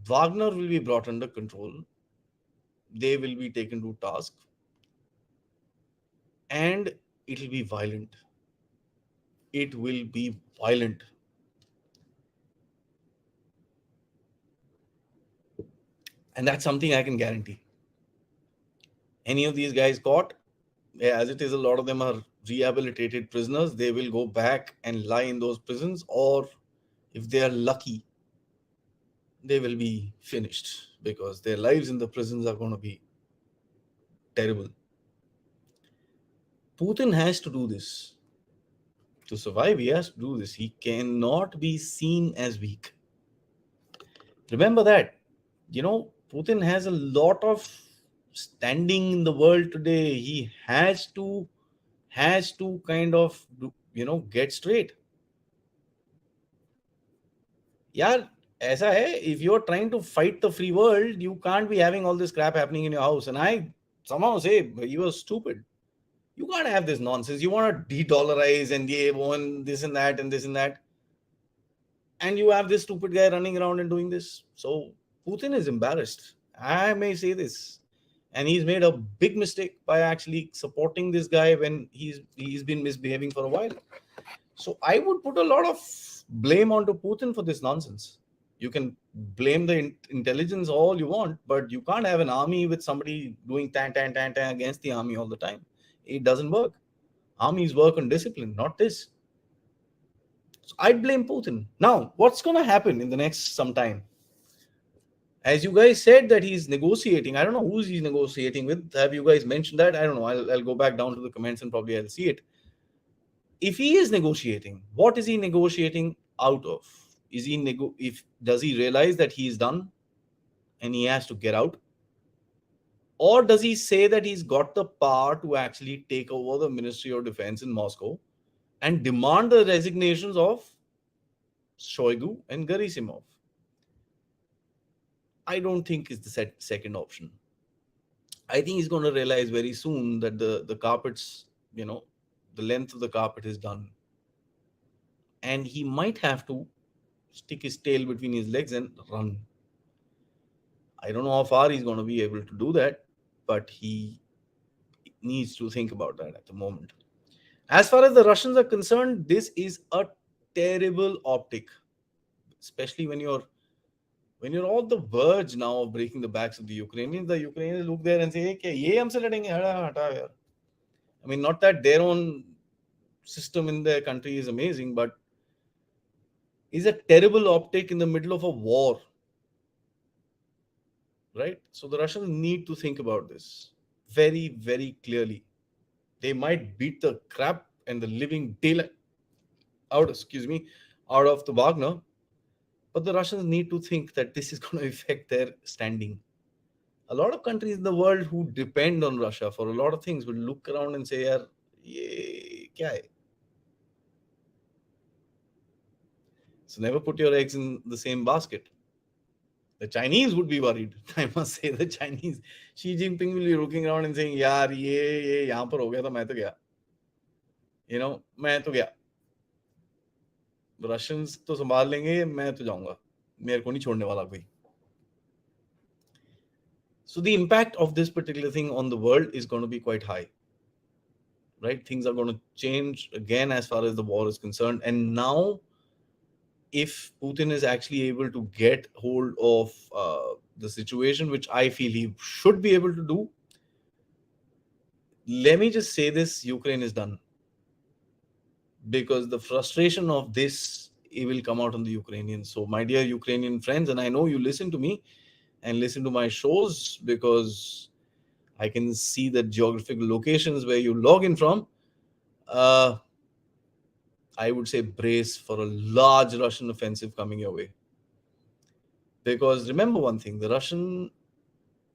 Wagner will be brought under control. They will be taken to task, and it will be violent. It will be violent. And that's something I can guarantee. Any of these guys caught, as it is, a lot of them are rehabilitated prisoners. They will go back and lie in those prisons, or if they are lucky, they will be finished, because their lives in the prisons are going to be terrible. Putin has to do this. To survive, he has to do this. He cannot be seen as weak. Remember that. Putin has a lot of standing in the world today. He has to kind of get straight. Yeah, ऐसा है, if you're trying to fight the free world, you can't be having all this crap happening in your house. And I somehow say you are stupid. You can't have this nonsense. You want to de-dollarize and this and that and this and that, and you have this stupid guy running around and doing this. So Putin is embarrassed. I may say this, and he's made a big mistake by actually supporting this guy when he's been misbehaving for a while. So I would put a lot of blame onto Putin for this nonsense. You can blame the intelligence all you want, but you can't have an army with somebody doing tan tan tan tan against the army all the time. It doesn't work. Armies work on discipline, not this. So I'd blame Putin. Now, what's going to happen in the next some time? As you guys said that he's negotiating. I don't know who's he's negotiating with. Have you guys mentioned that? I don't know. I'll go back down to the comments and probably I'll see it. If he is negotiating, what is he negotiating out of? Does he realize that he's done and he has to get out? Or does he say that he's got the power to actually take over the Ministry of Defense in Moscow and demand the resignations of Shoigu and Gerasimov? I don't think it's the second option. I think he's going to realize very soon that the carpets, the length of the carpet is done. And he might have to stick his tail between his legs and run. I don't know how far he's going to be able to do that, but he needs to think about that at the moment. As far as the Russians are concerned, this is a terrible optic, especially when you're on the verge now of breaking the backs of the Ukrainians. The Ukrainians look there and say, "Hey, kya ye humse ladenge? Hata, hata yaar." I mean, not that their own system in their country is amazing, but is a terrible optic in the middle of a war, right? So the Russians need to think about this very, very clearly. They might beat the crap and the living daylight out of the Wagner, but the Russians need to think that this is going to affect their standing. A lot of countries in the world who depend on Russia for a lot of things will look around and say, "Yaar, ye kya hai?" So never put your eggs in the same basket. The Chinese would be worried. I must say, the Chinese, Xi Jinping will be looking around and saying, "Yaar, ye यहाँ पर हो गया तो मैं तो गया." मैं तो गया. रशियंस तो संभाल लेंगे, मैं तो जाऊंगा. मेरे को नहीं छोड़ने वाला कोई. So the impact of this particular thing on the world is going to be quite high, right? Things are going to change again as far as the war is concerned. And now, if Putin is actually able to get hold of the situation, which I feel he should be able to do, let me just say this: Ukraine is done, because the frustration of this, it will come out on the Ukrainians. So, my dear Ukrainian friends, and I know you listen to me and listen to my shows because I can see the geographical locations where you log in from. Uh, I would say brace for a large Russian offensive coming your way. Because remember one thing, the Russian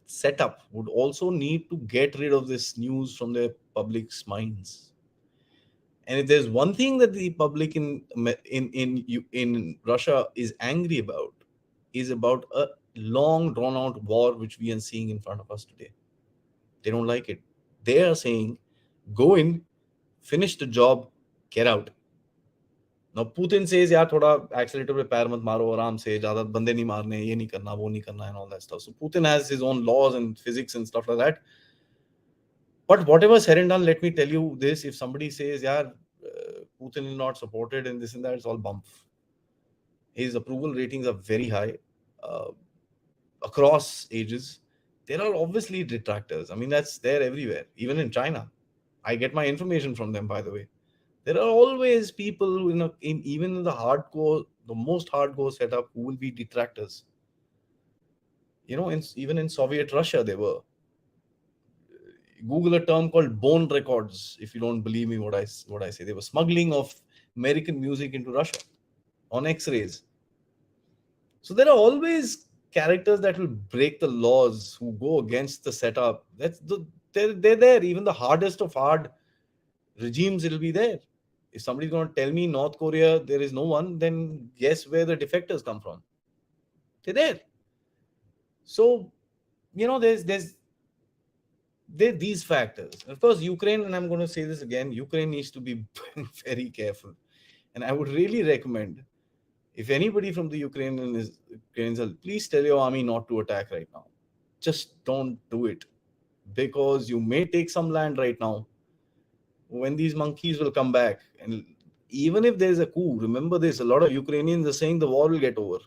setup would also need to get rid of this news from their public's minds. And if there's one thing that the public in Russia is angry about, is about a long drawn out war which we are seeing in front of us today. They don't like it. They are saying, go in, finish the job, get out. Now Putin says, यार थोड़ा accelerator पे पैर मत मारो, आराम से, ज़्यादा बंदे नहीं मारने, ये नहीं करना, वो नहीं करना, and all that stuff. So Putin has his own laws and physics and stuff like that. But whatever said and done, let me tell you this: if somebody says, "Yeah, Putin is not supported and this and that," it's all bump. His approval ratings are very high uh, across ages. There are obviously detractors. I mean, that's there everywhere, even in China. I get my information from them, by the way. There are always people who, even in the most hardcore setup, who will be detractors. Even in Soviet Russia, they were. Google a term called bone records. If you don't believe me, what I say, they were smuggling of American music into Russia on X-rays. So there are always characters that will break the laws, who go against the setup. They're there. Even the hardest of hard regimes, it'll be there. If somebody's going to tell me North Korea there is no one, then guess where the defectors come from? They're there. So there are these factors. Of course, Ukraine, and I'm going to say this again, Ukraine needs to be very careful. And I would really recommend, if anybody from the Ukrainians, please tell your army not to attack right now. Just don't do it. Because you may take some land right now, when these monkeys will come back. And even if there's a coup, remember this, a lot of Ukrainians are saying the war will get over.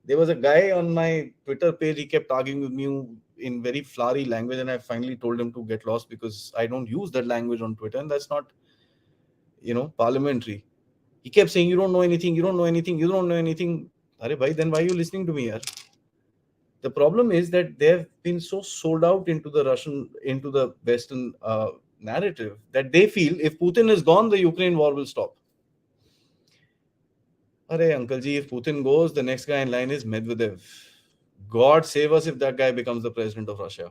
There was a guy on my Twitter page, he kept arguing with me in very flowery language, and I finally told him to get lost because I don't use that language on Twitter, and that's not, parliamentary. He kept saying, "You don't know anything, you don't know anything, you don't know anything." Arey bhai, then why are you listening to me here? The problem is that they've been so sold out into the Western narrative, that they feel if Putin is gone, the Ukraine war will stop. Arey uncle ji, if Putin goes, the next guy in line is Medvedev. God save us if that guy becomes the president of Russia.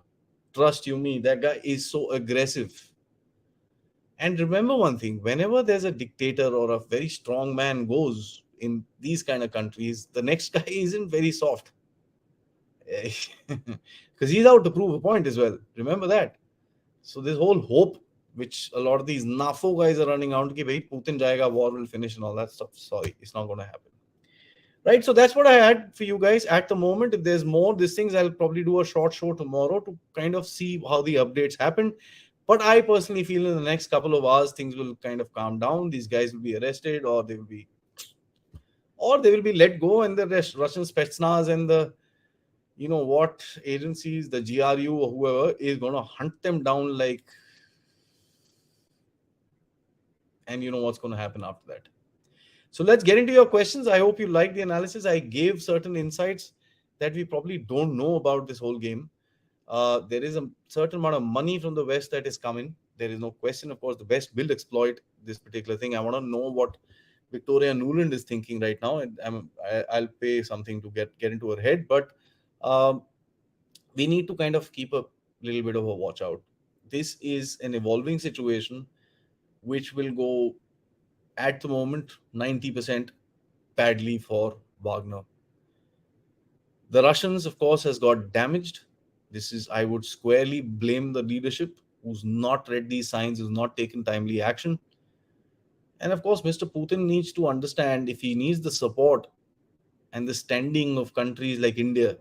Trust you me, that guy is so aggressive. And remember one thing, whenever there's a dictator or a very strong man goes in these kind of countries, the next guy isn't very soft. Because he's out to prove a point as well. Remember that. So this whole hope, which a lot of these NAFO guys are running out, that Putin jayega, war will finish and all that stuff. Sorry, it's not going to happen. Right, so that's what I had for you guys at the moment. If there's more these things, I'll probably do a short show tomorrow to kind of see how the updates happened. But I personally feel in the next couple of hours things will kind of calm down. These guys will be arrested, or they will be let go, and the Russian Spetsnaz and the what agencies, the GRU or whoever, is going to hunt them down like, and you know what's going to happen after that. So let's get into your questions. I hope you liked the analysis. I gave certain insights that we probably don't know about this whole game. There is a certain amount of money from the West that is coming. There is no question. Of course, the West will exploit this particular thing. I want to know what Victoria Nuland is thinking right now, and I'll pay something to get into her head. But um, we need to kind of keep a little bit of a watch out. This is an evolving situation, which will go at the moment 90% badly for Wagner. The Russians, of course, has got damaged. This is, I would squarely blame the leadership who's not read these signs, who's not taken timely action. And of course, Mr. Putin needs to understand, if he needs the support and the standing of countries like India,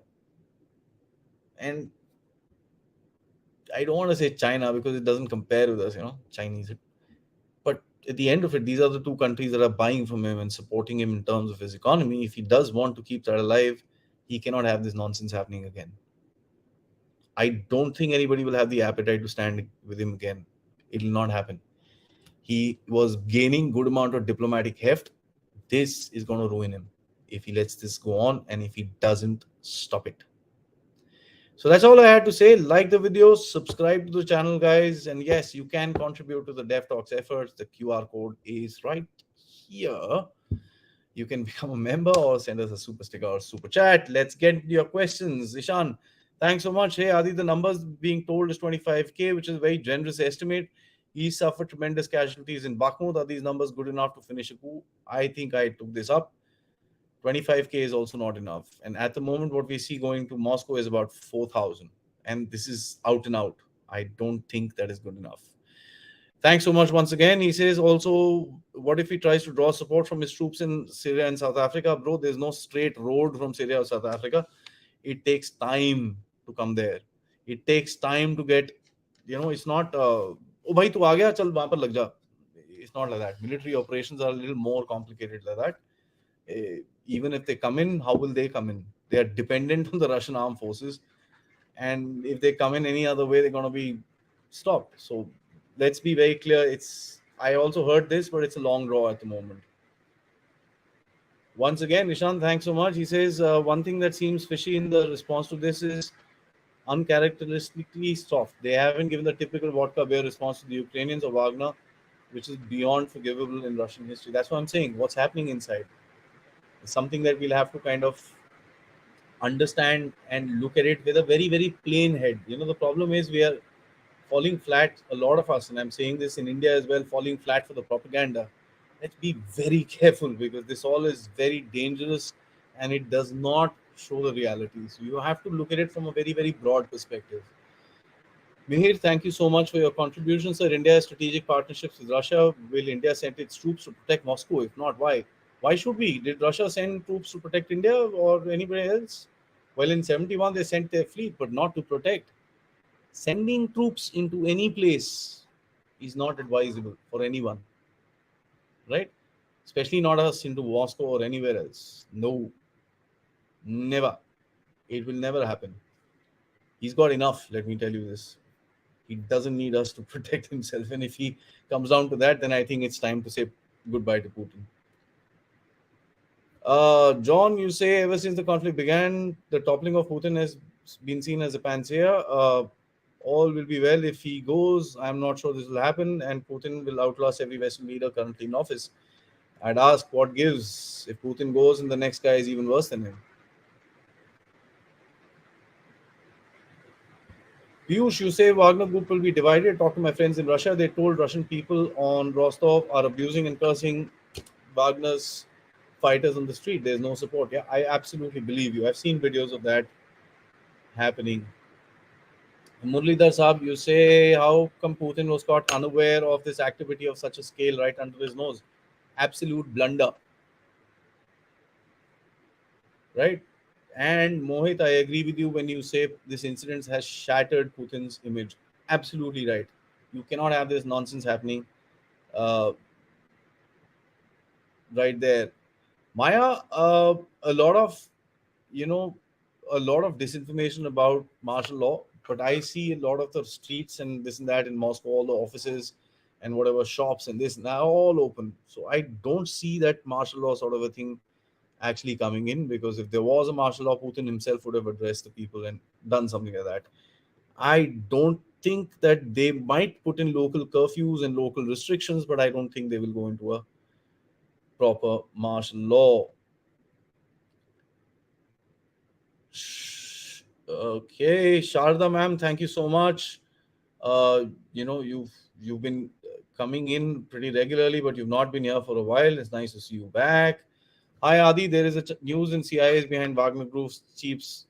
and I don't want to say China because it doesn't compare with us, Chinese. But at the end of it, these are the two countries that are buying from him and supporting him in terms of his economy. If he does want to keep that alive, he cannot have this nonsense happening again. I don't think anybody will have the appetite to stand with him again. It will not happen. He was gaining good amount of diplomatic heft. This is going to ruin him if he lets this go on and if he doesn't stop it. So that's all I had to say. Like the video, subscribe to the channel, guys. And yes, you can contribute to the Dev Talks efforts. The QR code is right here. You can become a member or send us a super sticker or super chat. Let's get your questions. Ishan, thanks so much. Hey, Aadi, the numbers being told is 25K, which is a very generous estimate. He suffered tremendous casualties in Bakhmut. Are these numbers good enough to finish a coup? I think I took this up. 25K is also not enough. And at the moment, what we see going to Moscow is about 4,000. And this is out and out. I don't think that is good enough. Thanks so much once again. He says also, what if he tries to draw support from his troops in Syria and South Africa? Bro, there's no straight road from Syria or South Africa. It takes time to come there. It takes time to get, it's not, oh, bhai, tu aa gaya, chal, wahan par lag ja. It's not like that. Military operations are a little more complicated like that. Even if they come in, how will they come in? They are dependent on the Russian armed forces. And if they come in any other way, they're going to be stopped. So let's be very clear. I also heard this, but it's a long draw at the moment. Once again, Nishant, thanks so much. He says one thing that seems fishy in the response to this is uncharacteristically soft. They haven't given the typical vodka beer response to the Ukrainians or Wagner, which is beyond forgivable in Russian history. That's what I'm saying. What's happening inside is something that we'll have to kind of understand and look at it with a very, very plain head. The problem is we are falling flat, a lot of us, and I'm saying this in India as well, falling flat for the propaganda. Let's be very careful because this all is very dangerous and it does not show the reality. So you have to look at it from a very, very broad perspective. Mihir, thank you so much for your contribution, sir. India has strategic partnerships with Russia. Will India send its troops to protect Moscow? If not, why? Why should we? Did Russia send troops to protect India or anybody else? Well, in 71, they sent their fleet, but not to protect. Sending troops into any place is not advisable for anyone, right? Especially not us into Moscow or anywhere else. No, never. It will never happen. He's got enough, let me tell you this. He doesn't need us to protect himself. And if he comes down to that, then I think it's time to say goodbye to Putin. John, you say ever since the conflict began, the toppling of Putin has been seen as a panacea. All will be well if he goes. I'm not sure this will happen, and Putin will outlast every Western leader currently in office. I'd ask what gives if Putin goes and the next guy is even worse than him. Piyush, you say Wagner group will be divided. Talk to my friends in Russia. They told Russian people on Rostov are abusing and cursing Wagner's fighters on the street. There's no support. Yeah, I absolutely believe you. I've seen videos of that happening. Murlidhar Saab, you say how come Putin was caught unaware of this activity of such a scale right under his nose? Absolute blunder. Right? And Mohit, I agree with you when you say this incident has shattered Putin's image. Absolutely right. You cannot have this nonsense happening uh, right there. Maya, a lot of, you know, a lot of disinformation about martial law, but I see a lot of the streets and this and that in Moscow, all the offices and whatever shops and this now all open. So I don't see that martial law sort of a thing actually coming in, because if there was a martial law, Putin himself would have addressed the people and done something like that. I don't think that they might put in local curfews and local restrictions, but I don't think they will go into a proper martial law. Okay, Sharda ma'am, thank you so much. Uh, you've been coming in pretty regularly, but you've not been here for a while. It's nice to see you back. Hi Adi, there is a news in CIA is behind Wagner Group's chiefs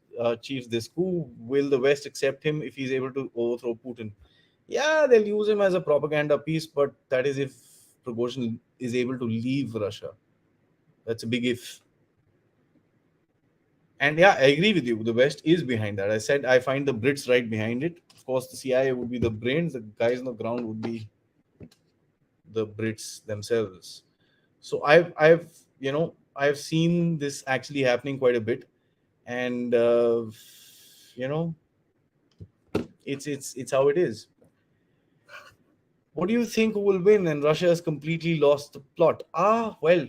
this coup. Will the West accept him if he's able to overthrow Putin? Yeah, they'll use him as a propaganda piece, but that is if Prigozhin is able to leave Russia. That's a big if. And yeah, I agree with you. The West is behind that. I said I find the Brits right behind it. Of course, the CIA would be the brains. The guys on the ground would be the Brits themselves. So I've seen this actually happening quite a bit, and you know, it's how it is. What do you think who will win? And Russia has completely lost the plot. Well,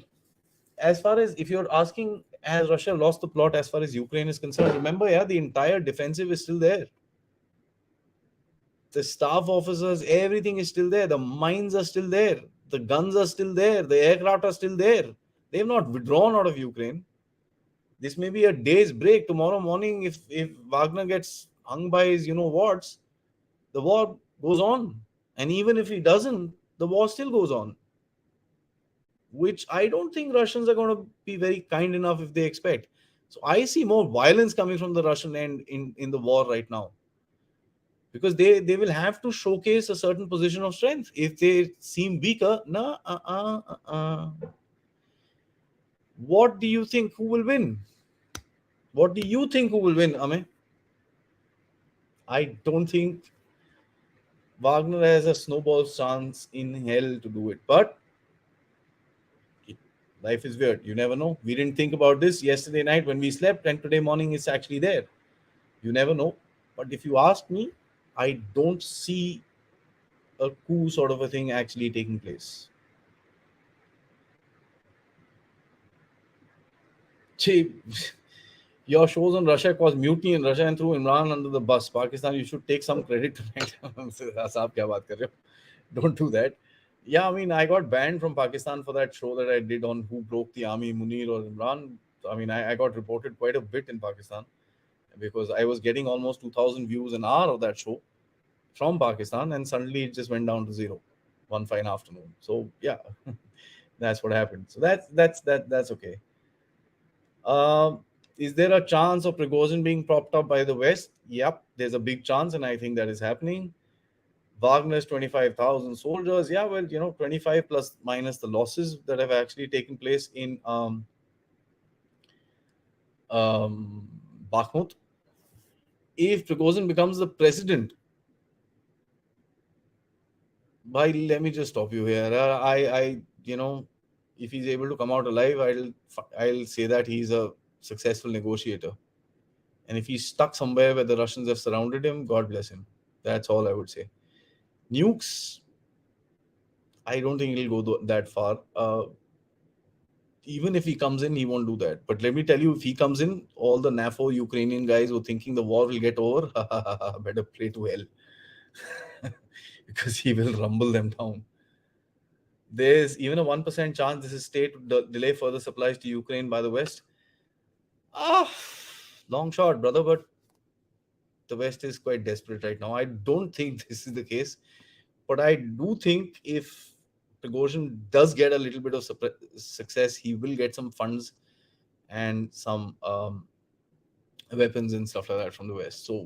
as far as if you're asking, has Russia lost the plot as far as Ukraine is concerned? Remember, yeah, the entire defensive is still there. The staff officers, everything is still there. The mines are still there. The guns are still there. The aircraft are still there. They have not withdrawn out of Ukraine. This may be a day's break. Tomorrow morning, if Wagner gets hung by his, what's, the war goes on. And even if he doesn't, the war still goes on. Which I don't think Russians are going to be very kind enough if they expect. So I see more violence coming from the Russian end in the war right now, because they will have to showcase a certain position of strength. If they seem weaker, nah, what do you think who will win? What do you think who will win, Ame? I don't think Wagner has a snowball chance in hell to do it. But life is weird. You never know. We didn't think about this yesterday night when we slept, and today morning it's actually there. You never know. But if you ask me, I don't see a coup sort of a thing actually taking place. Gee, your shows on Russia caused mutiny in Russia and threw Imran under the bus. Pakistan, you should take some credit tonight. Saab, kya baat kar rahe ho? Don't do that. Yeah, I mean, I got banned from Pakistan for that show that I did on who broke the army, Munir or Imran. I mean, I got reported quite a bit in Pakistan because I was getting almost 2,000 views an hour of that show from Pakistan, and suddenly it just went down to zero one fine afternoon. So yeah, that's what happened. So that's okay. Um, is there a chance of Prigozhin being propped up by the West? Yep, there's a big chance, and I think that is happening. Wagner's 25,000 soldiers. Yeah, well, 25 plus minus the losses that have actually taken place in um, Bakhmut. If Prigozhin becomes the president, let me just stop you here. If he's able to come out alive, I'll say that he's a successful negotiator. And if he's stuck somewhere where the Russians have surrounded him, God bless him. That's all I would say. Nukes, I don't think he'll go that far. Even if he comes in, he won't do that. But let me tell you, if he comes in, all the NAFO Ukrainian guys who are thinking the war will get over, better pray to hell. Because he will rumble them down. There's even a 1% chance this is state to delay further supplies to Ukraine by the West. Ah, long shot, brother, but the West is quite desperate right now. I don't think this is the case, but I do think if Prigozhin does get a little bit of success, he will get some funds and some weapons and stuff like that from the West. So,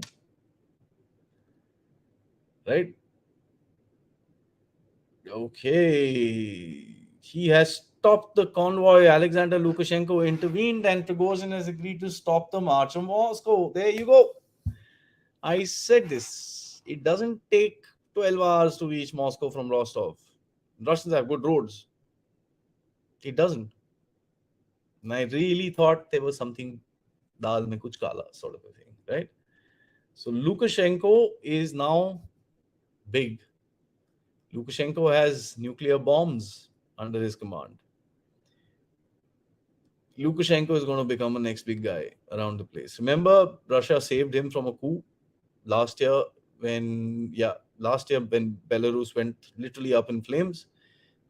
right? Okay. He has stopped the convoy. Alexander Lukashenko intervened, and Prigozhin has agreed to stop the march on Moscow. There you go. I said this. It doesn't take 12 hours to reach Moscow from Rostov. Russians have good roads. It doesn't. And I really thought there was something dal mein kuch kala sort of a thing, right? So Lukashenko is now big. Lukashenko has nuclear bombs under his command. Lukashenko is going to become a next big guy around the place. Remember, Russia saved him from a coup last year when Belarus went literally up in flames.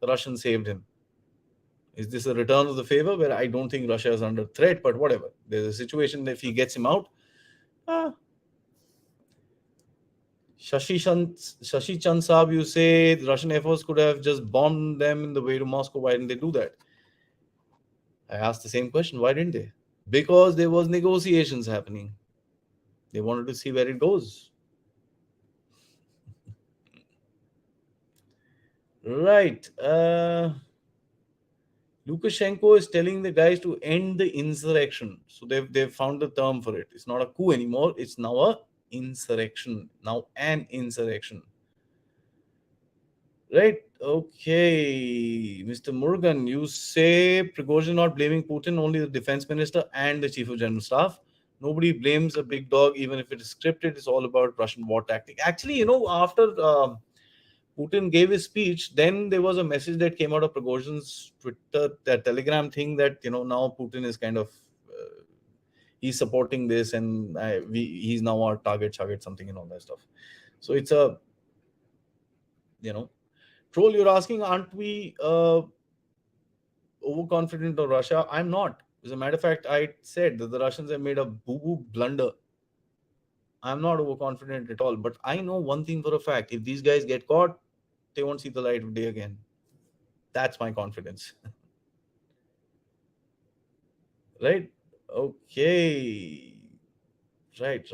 The Russians saved him. Is this a return of the favor? Where I don't think Russia is under threat, but whatever. There's a situation if he gets him out. Ah, Shashi Chand Saab, you say the Russian Air Force could have just bombed them in the way to Moscow. Why didn't they do that? I asked the same question. Why didn't they? Because there was negotiations happening. They wanted to see where it goes. Right. Lukashenko is telling the guys to end the insurrection. So they've found a term for it. It's not a coup anymore. It's now a insurrection. Now an insurrection. Right. Okay. Mr. Murugan, you say Prigozhin not blaming Putin, only the defense minister and the chief of general staff. Nobody blames a big dog, even if it is scripted. It's all about Russian war tactic. Actually, after Putin gave his speech, then there was a message that came out of Prigozhin's Twitter, that Telegram thing that, now Putin is kind of, he's supporting this and he's now our target, something and all that stuff. So it's a, troll, you're asking, aren't we overconfident of Russia? I'm not. As a matter of fact, I said that the Russians have made a boo-boo blunder. I'm not overconfident at all. But I know one thing for a fact. If these guys get caught, they won't see the light of day again. That's my confidence. Right? Okay. Right.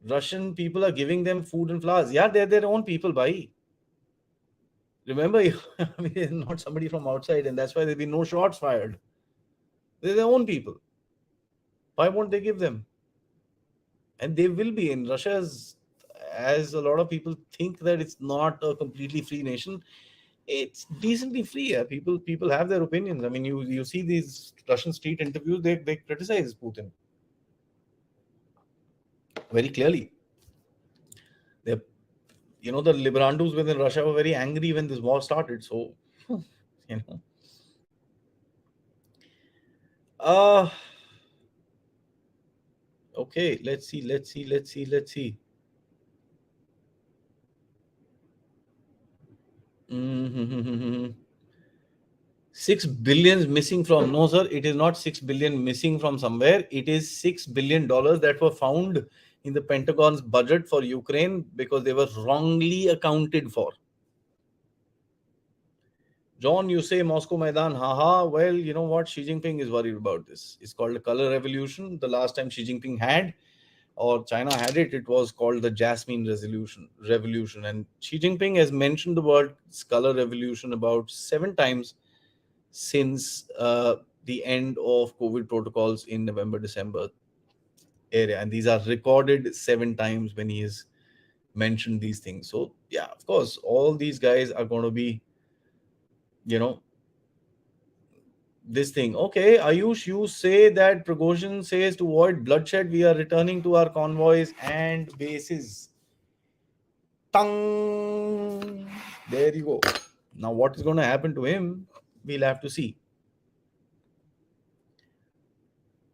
Russian people are giving them food and flowers. Yeah, they're their own people, bhai. Remember, I mean, not somebody from outside, and that's why there'll be no shots fired. They're their own people. Why won't they give them? And they will be. In Russia, as a lot of people think that it's not a completely free nation, it's decently free. Yeah. People have their opinions. I mean, you see these Russian street interviews, they criticize Putin very clearly. They, the liberandus within Russia were very angry when this war started. So, you know, uh okay. Let's see. Mhm. 6 billion missing from, no sir, it is not 6 billion missing from somewhere. It is $6 billion that were found in the Pentagon's budget for Ukraine because they were wrongly accounted for. John, you say Moscow Maidan, haha. Well, you know what? Xi Jinping is worried about this. It's called a color revolution. The last time Xi Jinping had, or China had it, it was called the Jasmine Revolution. And Xi Jinping has mentioned the word color revolution about 7 times since the end of COVID protocols in November, December area. And these are recorded 7 times when he has mentioned these things. So, yeah, of course, all these guys are going to be, you know, this thing. Okay, Ayush, you say that Prigozhin says to avoid bloodshed, we are returning to our convoys and bases. Tung! There you go. Now, what is going to happen to him, we'll have to see.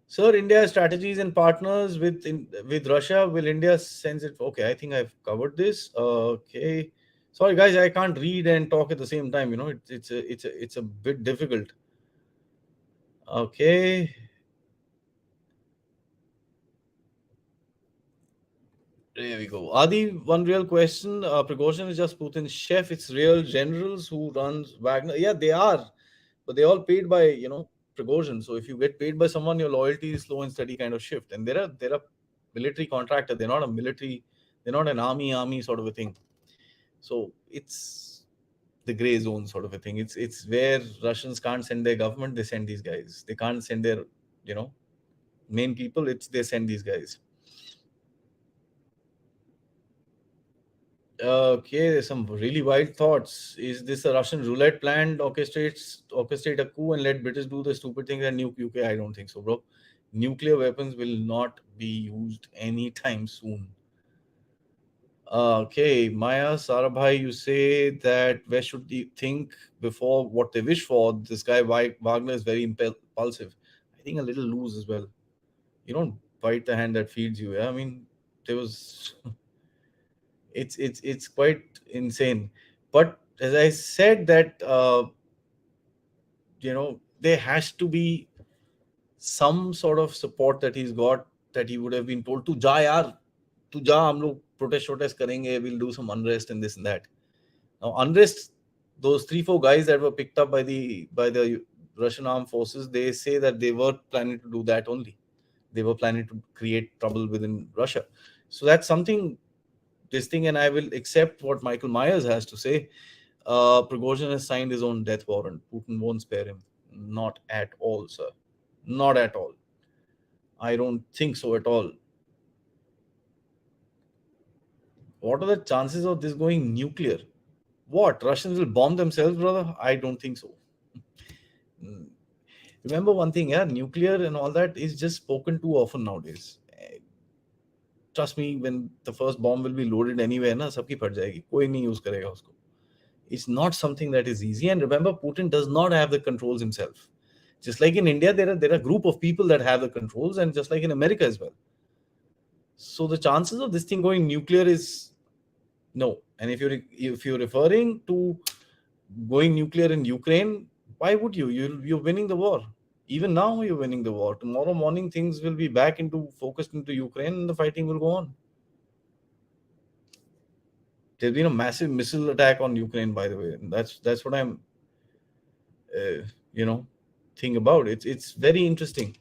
Sir, India's strategies and partners with Russia. Will India sends it? Okay, I think I've covered this. Okay, sorry guys, I can't read and talk at the same time. It's a bit difficult. Okay, there we go. Adi, one real question. Prigozhin is just Putin's chef. It's real generals who runs Wagner. Yeah, they are, but they all paid by Prigozhin. So if you get paid by someone, your loyalty is slow and steady kind of shift. And they're a military contractor. They're not a military. They're not an army sort of a thing. So it's the gray zone sort of a thing. It's where Russians can't send their government. They send these guys. They can't send their you know main people. They send these guys. Okay, there's some really wild thoughts. Is this a Russian roulette plan? Orchestrate a coup and let British do the stupid things and nuke UK? I don't think so, bro. Nuclear weapons will not be used anytime soon. Okay, Maya Sarabhai, you say that where should they think before what they wish for? This guy Wagner is very impulsive. I think a little loose as well. You don't bite the hand that feeds you. Yeah, I mean, there was it's quite insane. But as I said, that there has to be some sort of support that he's got, that he would have been told to ja yaar, to ja, hum log protest karenge, we'll do some unrest and this and that. Now unrest, those 3-4 guys that were picked up by the Russian armed forces, they say that they were planning to do that only. They were planning to create trouble within Russia. So that's something, this thing, and I will accept what Michael Myers has to say. Prigozhin has signed his own death warrant. Putin won't spare him. Not at all, sir. Not at all. I don't think so at all. What are the chances of this going nuclear? What? Russians will bomb themselves, brother? I don't think so. Mm. Remember one thing, yeah, nuclear and all that is just spoken too often nowadays. Trust me, when the first bomb will be loaded anywhere, na, sabki phat jayegi. Koi nahi use karega usko. It's not something that is easy. And remember, Putin does not have the controls himself. Just like in India, there are a group of people that have the controls, and just like in America as well. So the chances of this thing going nuclear is no. And if you're referring to going nuclear in Ukraine, why would you? You're winning the war. Even now, you're winning the war. Tomorrow morning, things will be back into focused into Ukraine, and the fighting will go on. There's been a massive missile attack on Ukraine, by the way. And that's what I'm, uh, you know, think about. It's very interesting.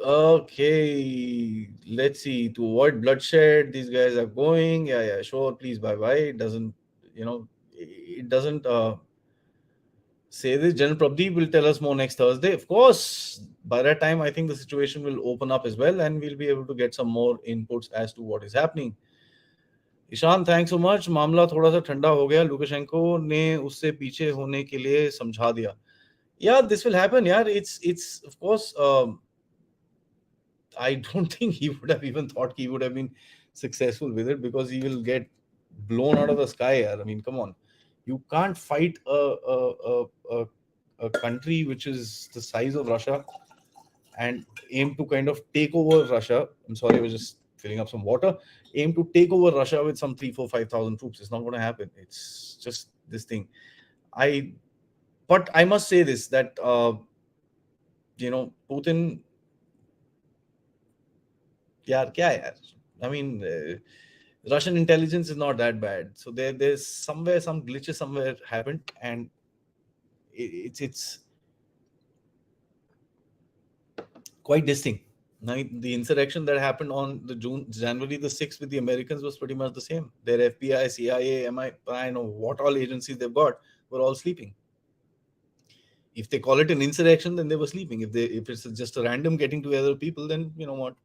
Okay, let's see. To avoid bloodshed, these guys are going. Yeah, yeah, sure. Please, bye, bye. It doesn't, it doesn't say this. General Prabdeep will tell us more next Thursday. Of course, by that time, I think the situation will open up as well, and we'll be able to get some more inputs as to what is happening. Ishaan, thanks so much. मामला थोड़ा सा ठंडा हो गया. Lukashenko ने उससे पीछे होने के लिए समझा दिया. Yeah, this will happen. Yeah, it's of course. I don't think he would have even thought he would have been successful with it, because he will get blown out of the sky. I mean, come on, you can't fight a country which is the size of Russia and aim to kind of take over Russia. I'm sorry, I was just filling up some water. Aim to take over Russia with some 3, 4, 5,000 troops. It's not going to happen. It's just this thing. I, but I must say this, that Putin, यार क्या है यार, I mean, Russian intelligence is not that bad. So there's somewhere some glitches somewhere happened, and it's quite distinct. Now, the insurrection that happened on the January the 6th with the Americans was pretty much the same. Their FBI, CIA, I know what all agencies they've got were all sleeping. If they call it an insurrection, then they were sleeping. If it's just a random getting together of people, then you know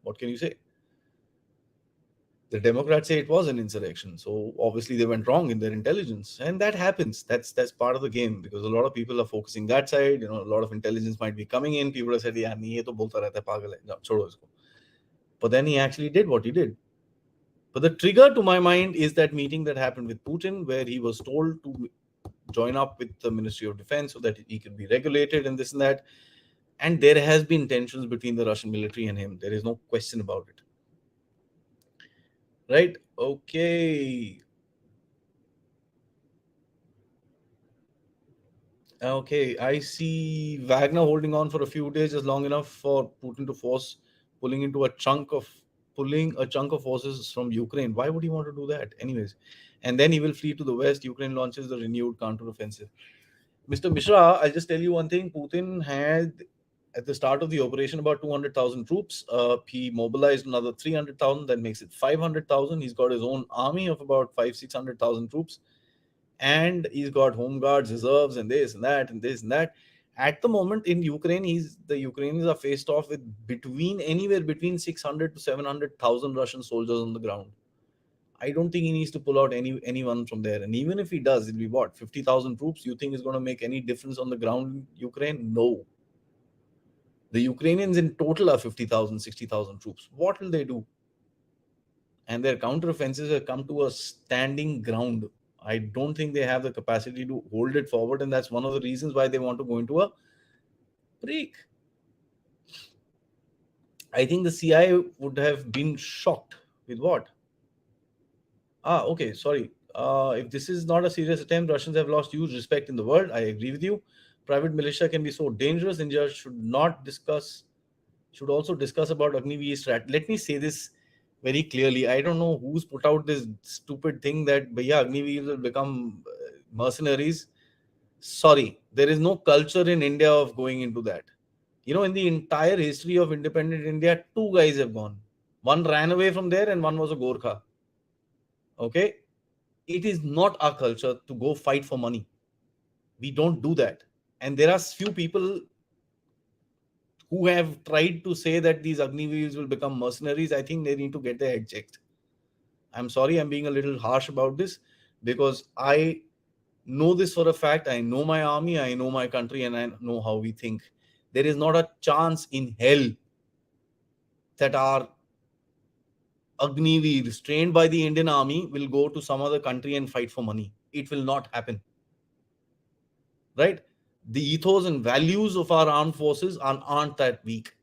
what can you say? The Democrats say it was an insurrection, so obviously they went wrong in their intelligence, and that happens. That's part of the game, because a lot of people are focusing that side. A lot of intelligence might be coming in. People have said, "Yeah, nahi, ye to bolta rehta hai, pagal hai. No, chodo isko." But then he actually did what he did. But the trigger, to my mind, is that meeting that happened with Putin, where he was told to join up with the Ministry of Defense so that he could be regulated and this and that. And there has been tensions between the Russian military and him. There is no question about it. Right? Okay. Okay, I see Wagner holding on for a few days is long enough for Putin to force pulling into a chunk of pulling a chunk of forces from Ukraine. Why would he want to do that? Anyways, and then he will flee to the west. Ukraine launches the renewed counteroffensive. Mr. Mishra, I'll just tell you one thing. Putin had at the start of the operation about 200,000 troops. He mobilized another 300,000. That makes it 500,000. He's got his own army of about 500,000-600,000 troops, and he's got home guards, reserves, and this and that and this and that. At the moment in Ukraine, the Ukrainians are faced off with between anywhere between 600 to 700,000 Russian soldiers on the ground. I don't think he needs to pull out anyone from there. And even if he does, it'll be what, 50,000 troops? You think is going to make any difference on the ground in Ukraine? No. The Ukrainians in total are 50,000, 60,000 troops. What will they do? And their counteroffensives have come to a standing ground. I don't think they have the capacity to hold it forward, and that's one of the reasons why they want to go into a break. I think the CIA would have been shocked with what? Okay, sorry. If this is not a serious attempt, Russians have lost huge respect in the world. I agree with you. Private militia can be so dangerous. India should also discuss about Agniveer strat. Let me say this very clearly. I don't know who's put out this stupid thing that Bhaiya Agniveer will become mercenaries. Sorry, there is no culture in India of going into that. In the entire history of independent India, two guys have gone. One ran away from there and one was a Gorkha. Okay? It is not our culture to go fight for money. We don't do that. And there are few people who have tried to say that these Agniveers will become mercenaries. I think they need to get their head checked. I'm sorry, I'm being a little harsh about this because I know this for a fact. I know my army, I know my country, and I know how we think. There is not a chance in hell that our Agniveers trained by the Indian army will go to some other country and fight for money. It will not happen. Right? The ethos and values of our armed forces aren't that weak.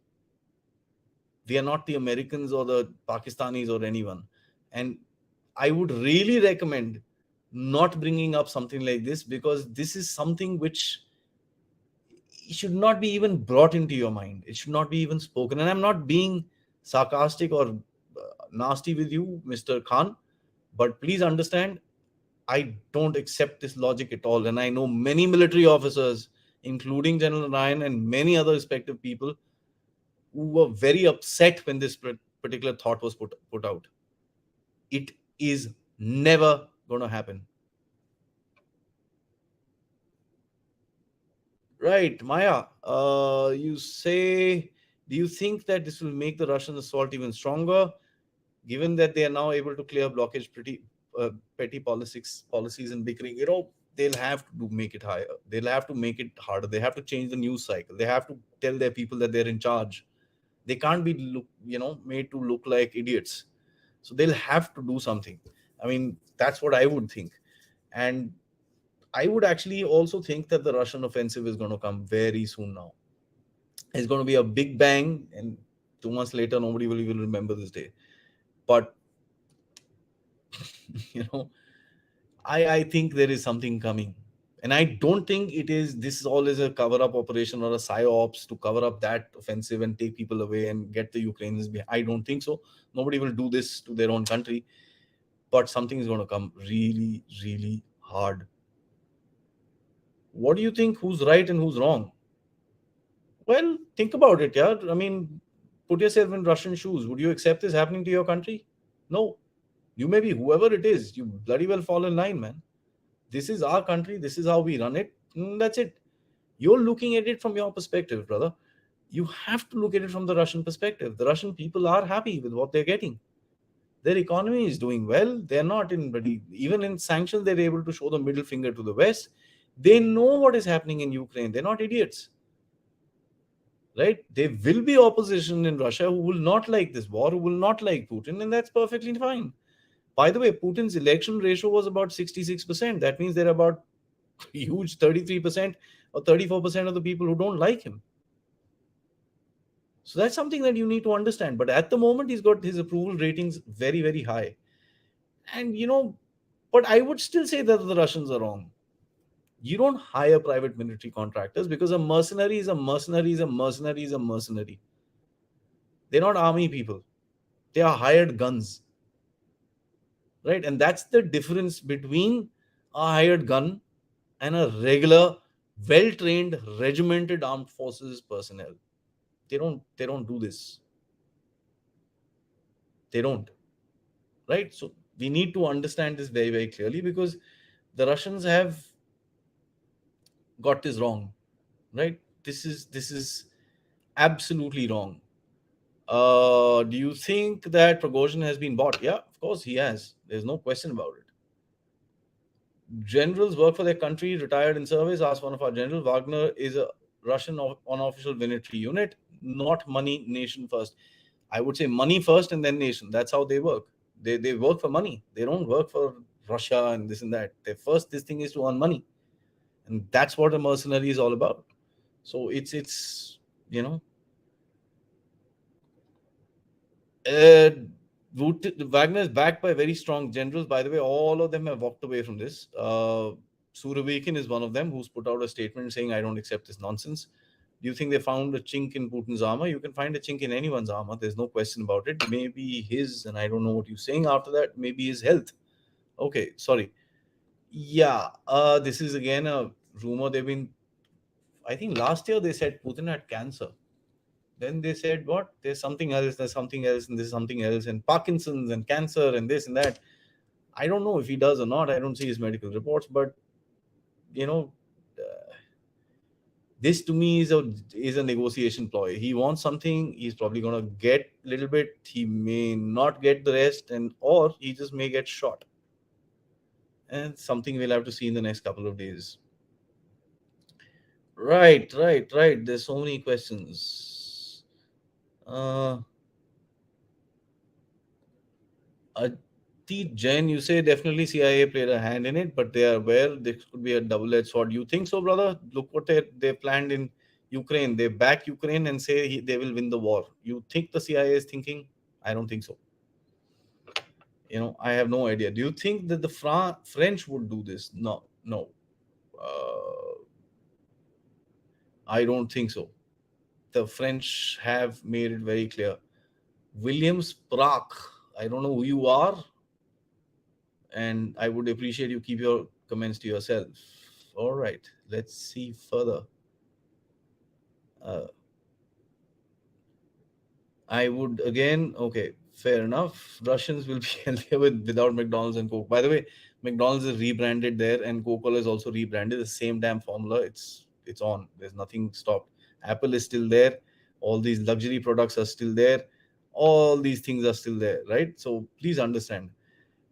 We are not the Americans or the Pakistanis or anyone. And I would really recommend not bringing up something like this because this is something which should not be even brought into your mind. It should not be even spoken. And I'm not being sarcastic or nasty with you, Mr. Khan, but please understand, I don't accept this logic at all. And I know many military officers, including General Ryan and many other respective people, who were very upset when this particular thought was put out. It is never going to happen. Right, Maya. You say, do you think that this will make the Russian assault even stronger, given that they are now able to clear blockage petty policies and bickering? They'll have to make it higher. They'll have to make it harder. They have to change the news cycle. They have to tell their people that they're in charge. They can't be made to look like idiots. So they'll have to do something. I mean, that's what I would think. And I would actually also think that the Russian offensive is going to come very soon now. It's going to be a big bang, and 2 months later, nobody will even remember this day. But you know, I think there is something coming, and I don't think it is. This is all is a cover-up operation or a psyops to cover up that offensive and take people away and get the Ukrainians behind. I don't think so. Nobody will do this to their own country, but something is going to come really, really hard. What do you think? Who's right and who's wrong? Well, think about it, yeah. I mean, put yourself in Russian shoes. Would you accept this happening to your country? No. You may be whoever it is. You bloody well fall in line, man. This is our country. This is how we run it. That's it. You're looking at it from your perspective, brother. You have to look at it from the Russian perspective. The Russian people are happy with what they're getting. Their economy is doing well. They're not in, even in sanctions, they're able to show the middle finger to the West. They know what is happening in Ukraine. They're not idiots. Right? There will be opposition in Russia who will not like this war, who will not like Putin, and that's perfectly fine. By the way, Putin's election ratio was about 66%. That means there are about huge 33% or 34% of the people who don't like him. So that's something that you need to understand. But at the moment, he's got his approval ratings very, very high. And, but I would still say that the Russians are wrong. You don't hire private military contractors because a mercenary is a mercenary is a mercenary is a mercenary. They're not army people. They are hired guns. Right? And that's the difference between a hired gun and a regular, well-trained, regimented armed forces personnel. They don't do this. They don't. Right? So we need to understand this very, very clearly because the Russians have got this wrong. right? This is absolutely wrong. Do you think that Prigozhin has been bought? Yeah, of course he has. There's no question about it. Generals work for their country, retired in service. Asked one of our generals. Wagner is a Russian unofficial military unit, not money, nation first. I would say money first and then nation. That's how they work. They work for money. They don't work for Russia and this and that. Their first this thing is to earn money, and that's what a mercenary is all about. So it's you know Uh, Wagner is backed by very strong generals. By the way, all of them have walked away from this. Surovikin is one of them who's put out a statement saying, I don't accept this nonsense. Do you think they found a chink in Putin's armor? You can find a chink in anyone's armor. There's no question about it. Maybe his, and I don't know what you're saying after that, maybe his health. Okay, sorry. Yeah, this is again a rumor. I think last year they said Putin had cancer. Then they said, what? There's something else, and there's something else, and Parkinson's and cancer and this and that. I don't know if he does or not. I don't see his medical reports, but you know, uh, this to me is a negotiation ploy. He wants something. He's probably gonna get a little bit. He may not get the rest, and or he just may get shot. And something we'll have to see in the next couple of days. Right, right, right. There's so many questions. Uh, Adi Jain, you say definitely CIA played a hand in it, but they are aware this could be a double-edged sword. You think so, brother? Look what they planned in Ukraine. They back Ukraine and say they will win the war. You think the CIA is thinking? I don't think so. I have no idea. Do you think that the French would do this? No, no. Uh, I don't think so. The French have made it very clear. Williams Prague. I don't know who you are, and I would appreciate you keep your comments to yourself. All right, let's see further. Uh, I would again, okay, fair enough. Russians will be healthier without McDonald's and Coke. By the way, McDonald's is rebranded there, and Coca-Cola is also rebranded. The same damn formula. It's on. There's nothing stopped. Apple is still there. All these luxury products are still there. All these things are still there, right? So please understand.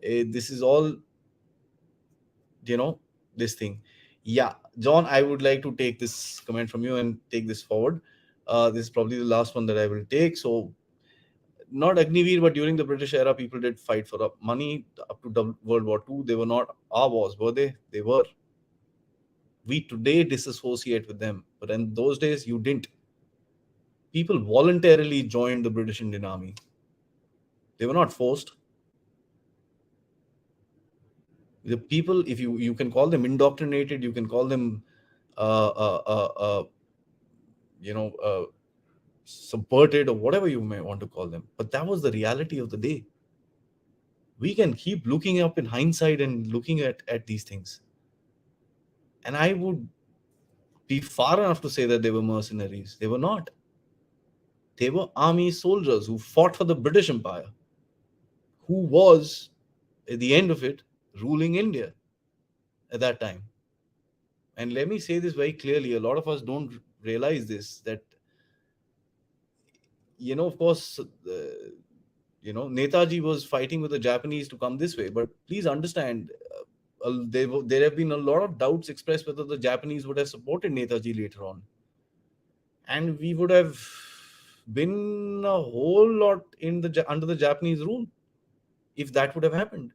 This is all you know this thing. Yeah, John, I would like to take this comment from you and take this forward. This is probably the last one that I will take. So not Agniveer, but during the British era, people did fight for money up to World War II. They were not our wars, were they? They were. We today disassociate with them, but in those days you didn't. People voluntarily joined the British Indian Army. They were not forced. The people, if you can call them indoctrinated, you can call them uh, uh, uh, uh, you know, subverted or whatever you may want to call them. But that was the reality of the day. We can keep looking up in hindsight and looking at these things. And I would be far enough to say that they were mercenaries. They were not. They were army soldiers who fought for the British Empire, who was, at the end of it, ruling India at that time. And let me say this very clearly, a lot of us don't realize this, that of course, Netaji was fighting with the Japanese to come this way. But please understand, there have been a lot of doubts expressed whether the Japanese would have supported Netaji later on, and we would have been a whole lot under the Japanese rule if that would have happened.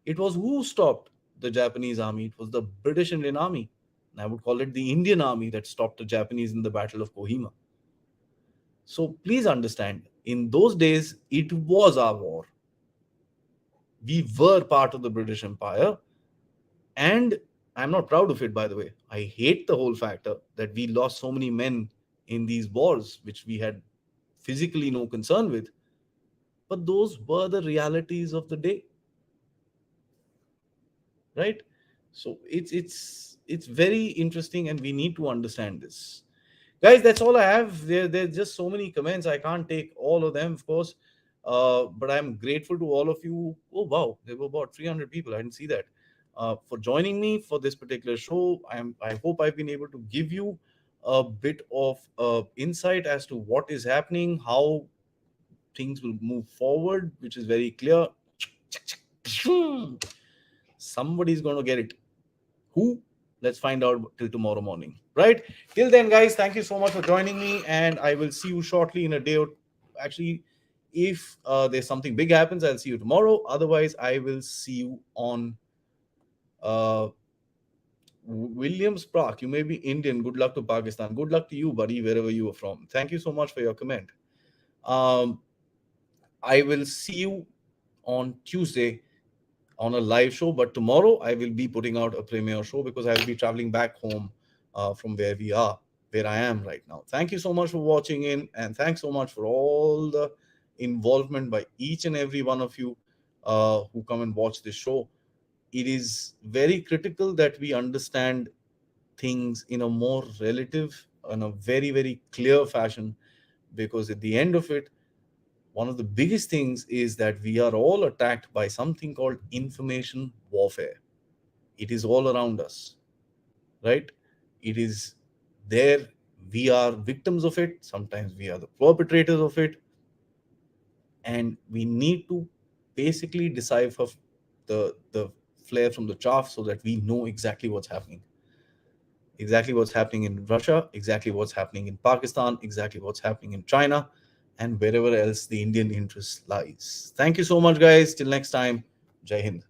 It was who stopped the Japanese army? It was the British Indian Army. And I would call it the Indian Army that stopped the Japanese in the Battle of Kohima. So please understand, in those days, it was our war. We were part of the British Empire. And I'm not proud of it, by the way. I hate the whole factor that we lost so many men in these wars, which we had physically no concern with. But those were the realities of the day, right? So it's very interesting, and we need to understand this. Guys, that's all I have. There's just so many comments. I can't take all of them, of course. But I'm grateful to all of you. Oh wow, there were about 300 people. I didn't see that. For joining me for this particular show. I hope I've been able to give you a bit of insight as to what is happening, how things will move forward, which is very clear. Somebody's going to get it. Who? Let's find out till tomorrow morning. Right? Till then, guys, thank you so much for joining me, and I will see you shortly in a day or actually. If there's something big happens, I'll see you tomorrow. Otherwise, I will see you on uh, Williams Park. You may be Indian. Good luck to Pakistan. Good luck to you, buddy, wherever you are from. Thank you so much for your comment. Um, I will see you on Tuesday on a live show, but tomorrow I will be putting out a premiere show because I will be traveling back home from where I am right now. Thank you so much for watching in, and thanks so much for all the involvement by each and every one of you who come and watch this show. It is very critical that we understand things in a more relative, in a very, very clear fashion, because at the end of it, one of the biggest things is that we are all attacked by something called information warfare. It is all around us, right? It is there. We are victims of it. Sometimes we are the perpetrators of it. And we need to basically decipher the flare from the chaff so that we know exactly what's happening in Russia, exactly what's happening in Pakistan, exactly what's happening in China, and wherever else the Indian interest lies. Thank you so much, guys. Till next time, Jai Hind.